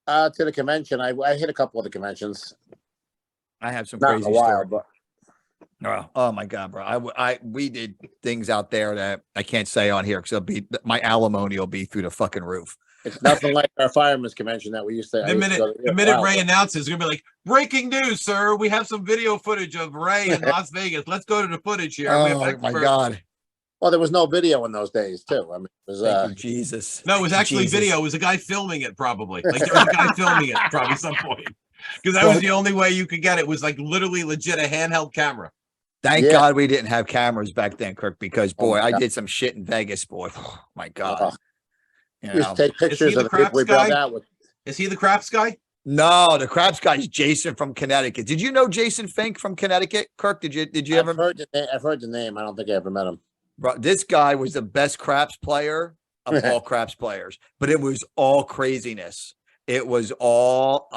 To the convention. I hit a couple of the conventions. I have some Not crazy in a while, stories. but Oh my God, bro. We did things out there that I can't say on here because my alimony will be through the fucking roof. It's nothing like our fireman's convention that we used to. The minute Ray announces, it's gonna be like, breaking news, sir. We have some video footage of Ray in Las Vegas. Let's go to the footage here. Oh my God. Well, there was no video in those days, too. I mean, it was Thank you, Jesus. No, it was actually video. It was a guy filming it, probably. Like there was a guy filming it, probably some point. Because that was the only way you could get it. Was like literally legit a handheld camera. Thank God we didn't have cameras back then, Kirk, because boy, I did some shit in Vegas, boy. Oh my God. You used to take pictures of the people we bailed out with. Is he the craps guy? No, the craps guy is Jason from Connecticut. Did you know Jason Fink from Connecticut? Kirk, did you ever? I've heard the name. I don't think I ever met him. Bro, this guy was the best craps player of all craps players, but it was all craziness. It was all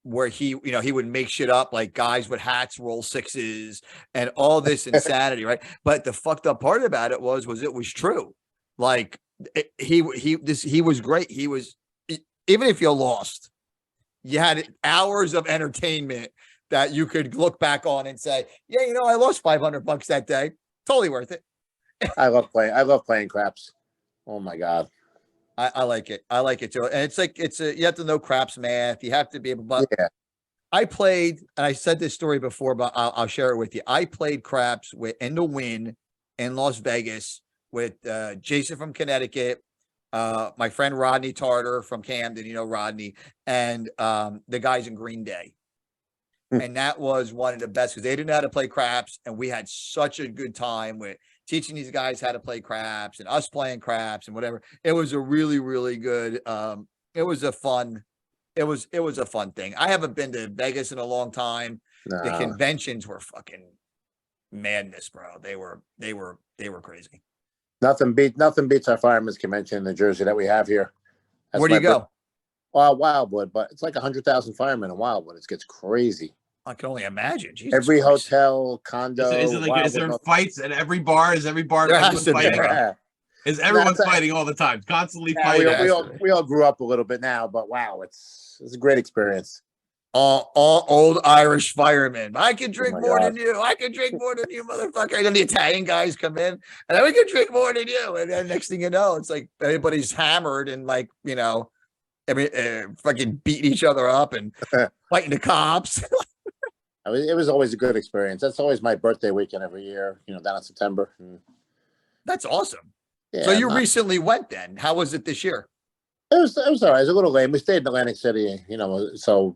where he would make shit up, like guys with hats roll sixes and all this insanity, right? But the fucked up part about it was it was true. Like he was great. He was, even if you lost, you had hours of entertainment that you could look back on and say, yeah, I lost $500 that day. Totally worth it. I love playing craps. Oh my God. I like it. I like it too. And it's like, you have to know craps math. You have to be able, but I played, and I said this story before, but I'll share it with you. I played craps in the Wynn in Las Vegas with Jason from Connecticut, my friend Rodney Tarter from Camden, Rodney, and the guys in Green Day. And that was one of the best because they didn't know how to play craps. And we had such a good time with teaching these guys how to play craps and us playing craps and whatever. It was a really, really good, it was a fun thing. I haven't been to Vegas in a long time. The No, conventions were fucking madness, bro. They were crazy. nothing beats our Fireman's Convention in New Jersey that we have here. That's Where do you my go? Wildwood, but it's like 100,000 firemen in Wildwood. It gets crazy. I can only imagine. Jesus Every Christ. hotel, condo, Is it like, is there Wildwood, fights at every bar? Is every bar There has everyone's to be, fighting? bro. yeah. Is everyone's That's a- fighting all the time? Constantly Yeah, fighting. we all grew up a little bit now, but wow, it's a great experience. All old Irish firemen. I can drink my more God. than you. I can drink more than you, motherfucker. And then the Italian guys come in, and then we can drink more than you. And then next thing you know, it's like everybody's hammered and like fucking beating each other up and fighting the cops. I mean, it was always a good experience. That's always my birthday weekend every year. Down in September. That's awesome. Yeah, So you recently went then. How was it this year? It was all right. It was a little lame. We stayed in Atlantic City. So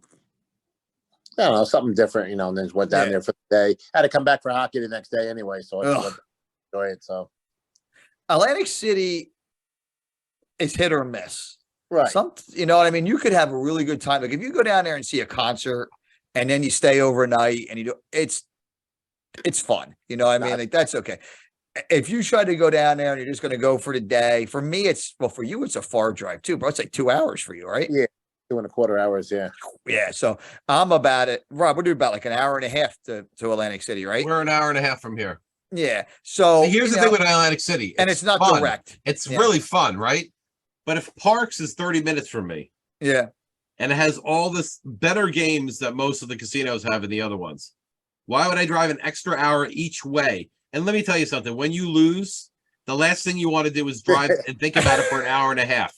I don't know, something different. And then just went down Yeah. there for the day. Had to come back for hockey the next day anyway, so I just Ugh. went to enjoy it. So Atlantic City is hit or miss. right. You know what I mean? You could have a really good time. Like if you go down there and see a concert and then you stay overnight and it's fun. You know what I mean? Like that's okay. If you try to go down there and you're just going to go for the day, for me, for you, it's a far drive too, bro. It's like 2 hours for you, right? Yeah. 2.25 hours. Yeah. Yeah. So I'm about it. Rob, we're doing about like an hour and a half to Atlantic City, right? We're an hour and a half from here. Yeah. So Here's the thing with Atlantic City. and it's not fun. direct. It's Yeah. really fun, right? But if Parks is 30 minutes from me Yeah. and it has all this better games that most of the casinos have in the other ones, why would I drive an extra hour each way? And let me tell you something, when you lose, the last thing you want to do is drive and think about it for an hour and a half.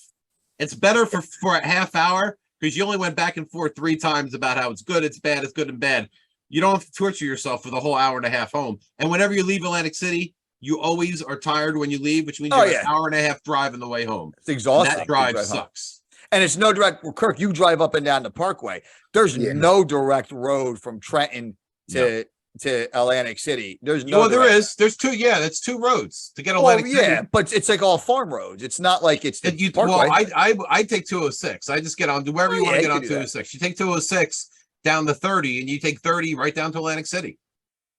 It's better for a half hour because you only went back and forth 3 times about how it's good, it's bad, it's good and bad. You don't have to torture yourself for the whole hour and a half home. And whenever you leave Atlantic City, you always are tired when you leave, which means you have an hour and a half drive on the way home. It's exhausting. And that drive sucks. And it's no direct. Well, Kirk, you drive up and down the Parkway. There's no direct road from Trenton to Atlantic City. There's no. Well, there direct. is. There's 2. Yeah, that's 2 roads to get Well, Atlantic City. yeah, but it's like all farm roads. It's not like it's the Parkway. Well, I take 206. I just get on wherever you want to get on 206. You take 206 down to 30, and you take 30 right down to Atlantic City.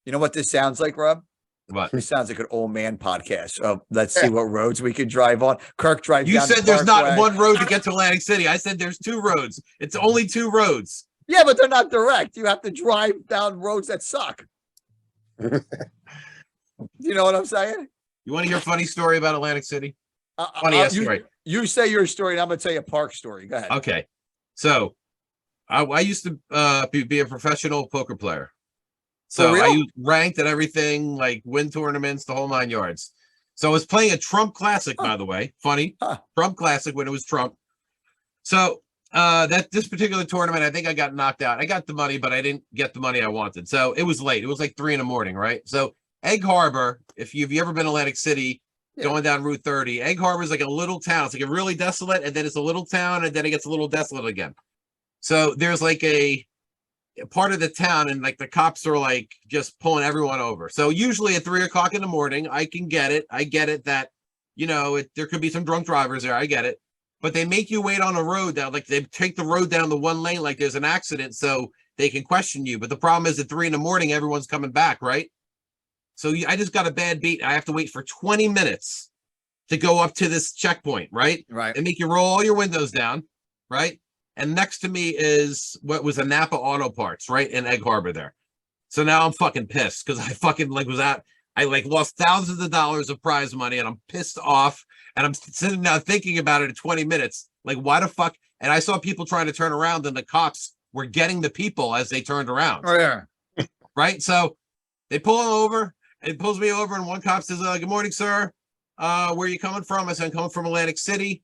You know what this sounds like, Rob? What? This sounds like an old man podcast. Let's see what roads we could drive on. Kirk drives. You down said the there's not Parkway. one road to get to Atlantic City. I said there's 2 roads. It's only 2 roads. Yeah, but they're not direct. You have to drive down roads that suck. You know what I'm saying? You want to hear a funny story about Atlantic City? Funny story. You say your story, and I'm going to tell you a park story. Go ahead. Okay. So I used to be a professional poker player. So For real? I used ranked and everything, like win tournaments, the whole 9 yards. So I was playing a Trump Classic, by the way. Funny. Trump Classic when it was Trump. So this particular tournament, I think I got knocked out. I got the money, but I didn't get the money I wanted. So it was late. It was like 3 a.m, right? So Egg Harbor, if you've ever been to Atlantic City, going down Route 30, Egg Harbor is like a little town. It's like a really desolate, and then it's a little town, and then it gets a little desolate again. So there's like a part of the town, and like the cops are like just pulling everyone over. So usually at 3 o'clock in the morning, I can get it. I get it that, there could be some drunk drivers there. I get it. But they make you wait on a road that, like, they take the road down the one lane like there's an accident so they can question you. But the problem is at 3 a.m, everyone's coming back, right? So I just got a bad beat. I have to wait for 20 minutes to go up to this checkpoint, right? Right. And make you roll all your windows down, right? And next to me is what was a Napa Auto Parts, right? In Egg Harbor there. So now I'm fucking pissed because I fucking I lost thousands of dollars of prize money and I'm pissed off. And I'm sitting now thinking about it at 20 minutes. Like, why the fuck? And I saw people trying to turn around and the cops were getting the people as they turned around. Oh, yeah. Right? So they pull him over. It pulls me over and one cop says, good morning, sir. Where are you coming from? I said, I'm coming from Atlantic City.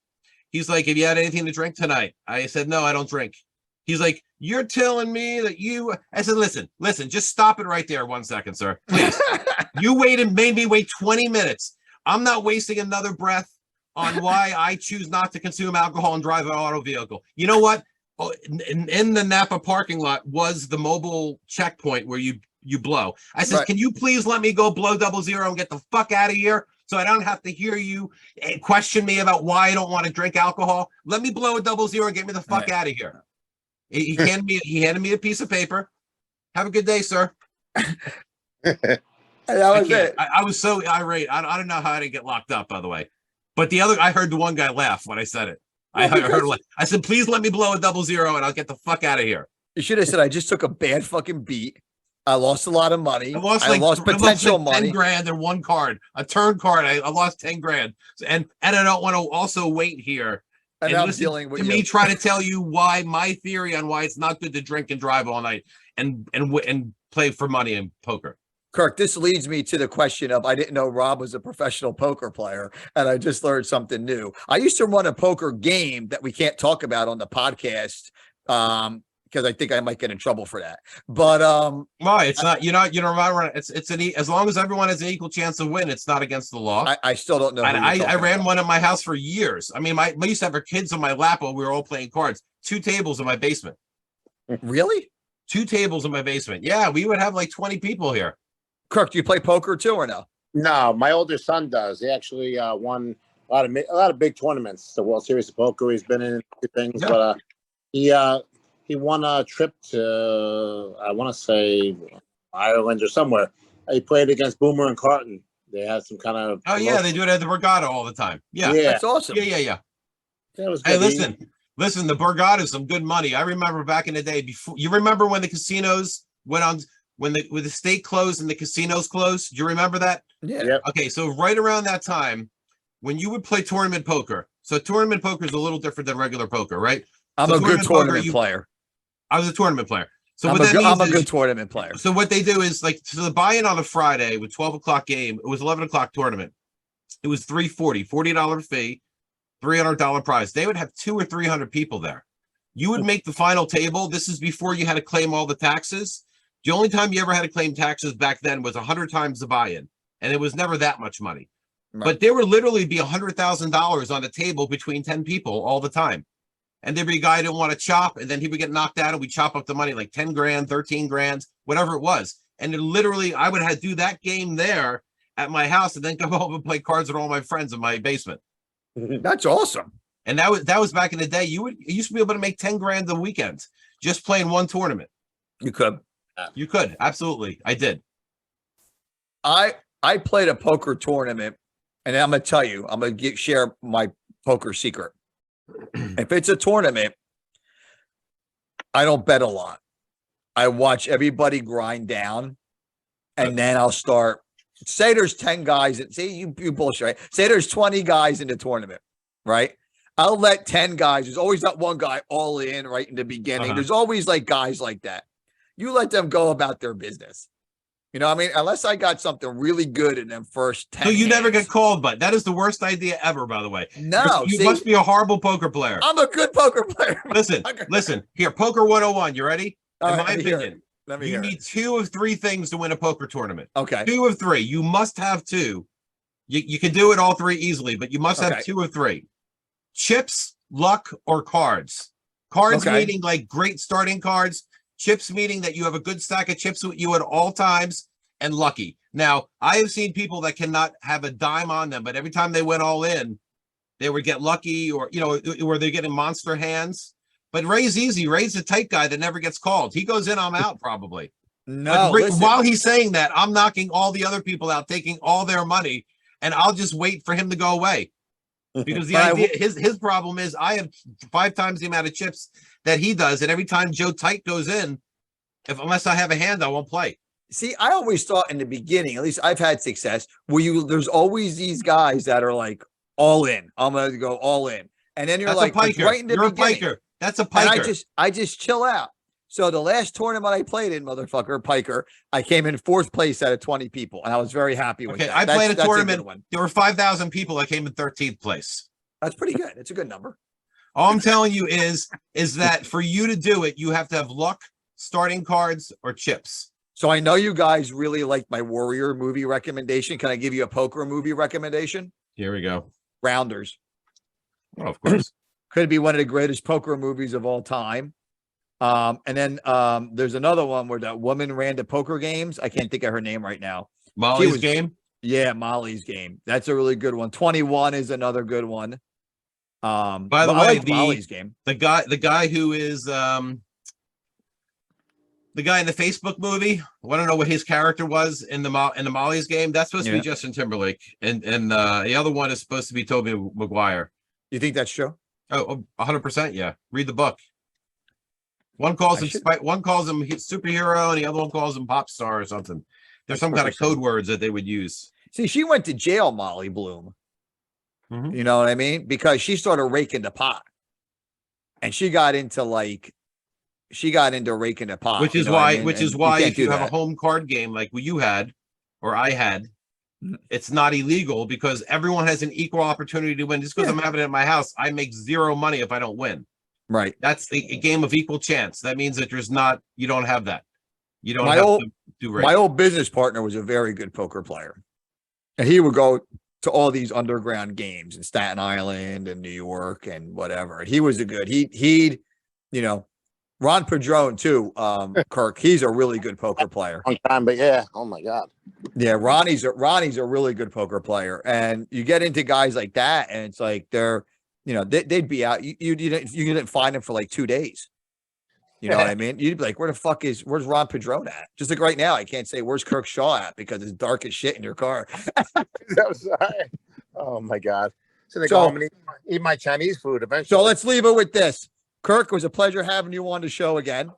He's like, have you had anything to drink tonight? I said, no, I don't drink. He's like, you're telling me that you... I said, listen, just stop it right there 1 second, sir. Please. You made me wait 20 minutes. I'm not wasting another breath on why I choose not to consume alcohol and drive an auto vehicle. You know what? in the Napa parking lot was the mobile checkpoint where you blow. I says, Right. can you please let me go blow 00 and get the fuck out of here so I don't have to hear you question me about why I don't want to drink alcohol? Let me blow a 00 and get me the fuck out of here. He handed me a piece of paper. Have a good day, sir. And that was it. I was so irate. I don't know how I didn't get locked up, by the way. But I heard the one guy laugh when I said it. Well, I heard. I said, "Please let me blow a 00 and I'll get the fuck out of here." You should have said, I just took a bad fucking beat. I lost a lot of money. I lost potential like money. 10 grand in one card, a turn card. I lost 10 grand, and I don't want to also wait here And I'm dealing with me try to tell you why my theory on why it's not good to drink and drive all night and play for money in poker. Kirk, this leads me to the question of, I didn't know Rob was a professional poker player, and I just learned something new. I used to run a poker game that we can't talk about on the podcast, because I think I might get in trouble for that. But why? It's not, as long as everyone has an equal chance of win, it's not against the law. I still don't know. I ran one at my house for years. I mean, I used to have our kids on my lap while we were all playing cards. 2 tables in my basement. Really? 2 tables in my basement. Yeah, we would have like 20 people here. Kirk, do you play poker too or no? No, my older son does. He actually won a lot of big tournaments. The World Series of Poker. He's been in things, Yeah. but he won a trip to, I want to say, Ireland or somewhere. He played against Boomer and Carton. They had some kind of. Oh yeah, they do it at the Borgata all the time. Yeah, That's awesome. Yeah. That was Hey, good. listen. The Borgata is some good money. I remember back in the day. Before, you remember when the casinos went on, when the state closed and the casinos closed? Do you remember that? Yeah. Yep. Okay, so right around that time, when you would play tournament poker. So tournament poker is a little different than regular poker, right? I'm So a good tournament poker, player. I was a tournament player. So I'm a good tournament player. So what they do is like, so the buy-in on a Friday with 12 o'clock game, it was 11 o'clock tournament. It was $40 fee, $300 prize. They would have 200 or 300 people there. You would make the final table. This is before you had to claim all the taxes. The only time you ever had to claim taxes back then was 100 times the buy-in, and it was never that much money. Right. But there would literally be $100,000 on a table between 10 people all the time. And there'd be a guy who didn't want to chop, and then he would get knocked out, and we chop up the money like 10 grand, 13 grand, whatever it was. And it literally, I would have to do that game there at my house, and then come home and play cards with all my friends in my basement. That's awesome. And that was back in the day. You used to be able to make 10 grand a weekend just playing one tournament. You could. You could, absolutely. I did. I played a poker tournament, and I'm gonna tell you, I'm gonna share my poker secret. If it's a tournament, I don't bet a lot. I watch everybody grind down, and then I'll start. Say there's 10 guys, and say you bullshit, right? Say there's 20 guys in the tournament, right? I'll let 10 guys. There's always that one guy all in right in the beginning. There's always like guys like that. You let them go about their business. You know what I mean? Unless I got something really good in them first 10 So you never hands. get called, but that is the worst idea ever, by the way. No, You see, must be a horrible poker player. I'm a good poker player. Listen. Here, Poker 101. You ready? All In right, my let me hear opinion, Let me you hear need it. 2 of 3 things to win a poker tournament. Okay. 2 of 3. You must have 2. You can do it all 3 easily, but you must Okay. have 2 of 3. Chips, luck, or cards. Cards Okay. meaning like great starting cards. Chips meaning that you have a good stack of chips with you at all times, and lucky. Now, I have seen people that cannot have a dime on them, but every time they went all in, they would get lucky, or or they're getting monster hands. But Ray's easy. Ray's a tight guy that never gets called. He goes in, I'm out probably. No, But listen. while he's saying that, I'm knocking all the other people out, taking all their money, and I'll just wait for him to go away. Because the But idea, his problem is I have 5 times the amount of chips that he does, and every time Joe Tight goes in, unless I have a hand, I won't play. See, I always thought in the beginning, at least I've had success, there's always these guys that are like all in. I'm gonna go all in. And then you're That's like, a it's piker. right in the You're beginning. a piker. That's a And piker. I just chill out. So the last tournament I played in, motherfucker, piker, I came in 4th place out of 20 people, and I was very happy with Okay, that. I played a That's good tournament. one. There were 5,000 people. I came in 13th place. That's pretty good. It's a good number. All I'm telling you is that for you to do it, you have to have luck, starting cards, or chips. So I know you guys really like my Warrior movie recommendation. Can I give you a poker movie recommendation? Here we go. Rounders. Oh, of course. Could be one of the greatest poker movies of all time. And then there's another one where that woman ran the poker games. I can't think of her name right now. Molly's Game. Yeah, Molly's Game. That's a really good one. 21 is another good one. By the way, I like Molly's Game. The guy who is the guy in the Facebook movie. I want to know what his character was in the Molly's Game. That's supposed to be Justin Timberlake, and the other one is supposed to be Tobey Maguire. You think that's true? Oh, 100%. Yeah. Read the book. One calls him superhero, and the other one calls him pop star or something. There's some kind of code words that they would use. See, she went to jail, Molly Bloom. Mhm. You know what I mean? Because she started raking the pot, and she got into raking the pot. Which is why if you have a home card game like you had or I had, it's not illegal because everyone has an equal opportunity to win. Just because I'm having it at my house, I make zero money if I don't win. Right. That's a game of equal chance. That means that you don't have that. You don't have to do right. My old business partner was a very good poker player, and he would go to all these underground games in Staten Island and New York and whatever. And he was he'd, Ron Padron too, Kirk, he's a really good poker player. Long time, but yeah, oh my God. Yeah, Ronnie's a really good poker player. And you get into guys like that, and it's like they'd be out. You didn't find them for like 2 days. You know what I mean? You'd be like, where's Ron Padron at? Just like right now, I can't say where's Kirk Shaw at because it's dark as shit in your car. Oh my God. So they go home and eat my Chinese food eventually. So let's leave it with this. Kirk, it was a pleasure having you on the show again.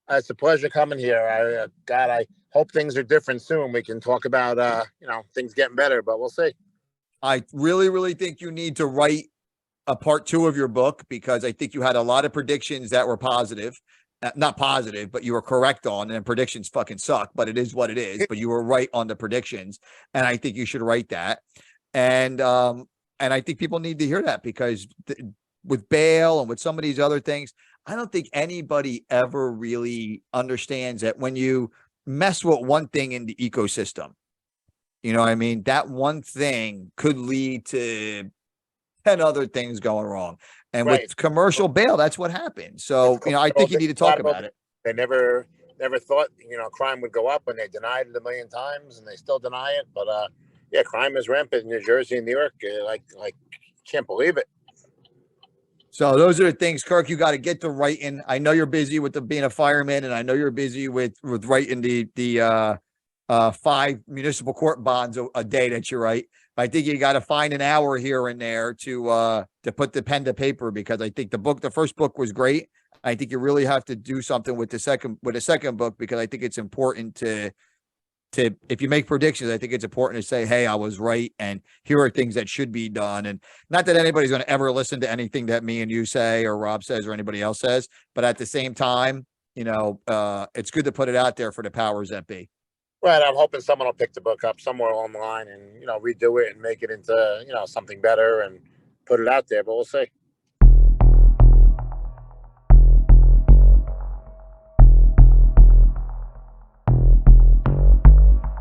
It's a pleasure coming here. I hope things are different soon. We can talk about things getting better, but we'll see. I really, really think you need to write a part 2 of your book because I think you had a lot of predictions that were positive. Not positive, but you were correct on, and predictions fucking suck, but it is what it is. But you were right on the predictions, and I think you should write that. And I think people need to hear that because with bail and with some of these other things, I don't think anybody ever really understands that when you mess with one thing in the ecosystem, you know what I mean? That one thing could lead to 10 other things going wrong. And with commercial bail, that's what happened. So, I think you need to talk about it. They never thought, crime would go up, and they denied it a million times, and they still deny it. But crime is rampant in New Jersey and New York. Like can't believe it. So those are the things, Kirk, you got to get to writing. I know you're busy with being a fireman, and I know you're busy with writing the 5 municipal court bonds a day that you write. I think you got to find an hour here and there to put the pen to paper because I think the first book was great. I think you really have to do something with the second book because I think it's important to if you make predictions, I think it's important to say, hey, I was right, and here are things that should be done. And not that anybody's going to ever listen to anything that me and you say or Rob says or anybody else says, but at the same time, it's good to put it out there for the powers that be. Right. I'm hoping someone will pick the book up somewhere online and, redo it and make it into, something better and put it out there, but we'll see.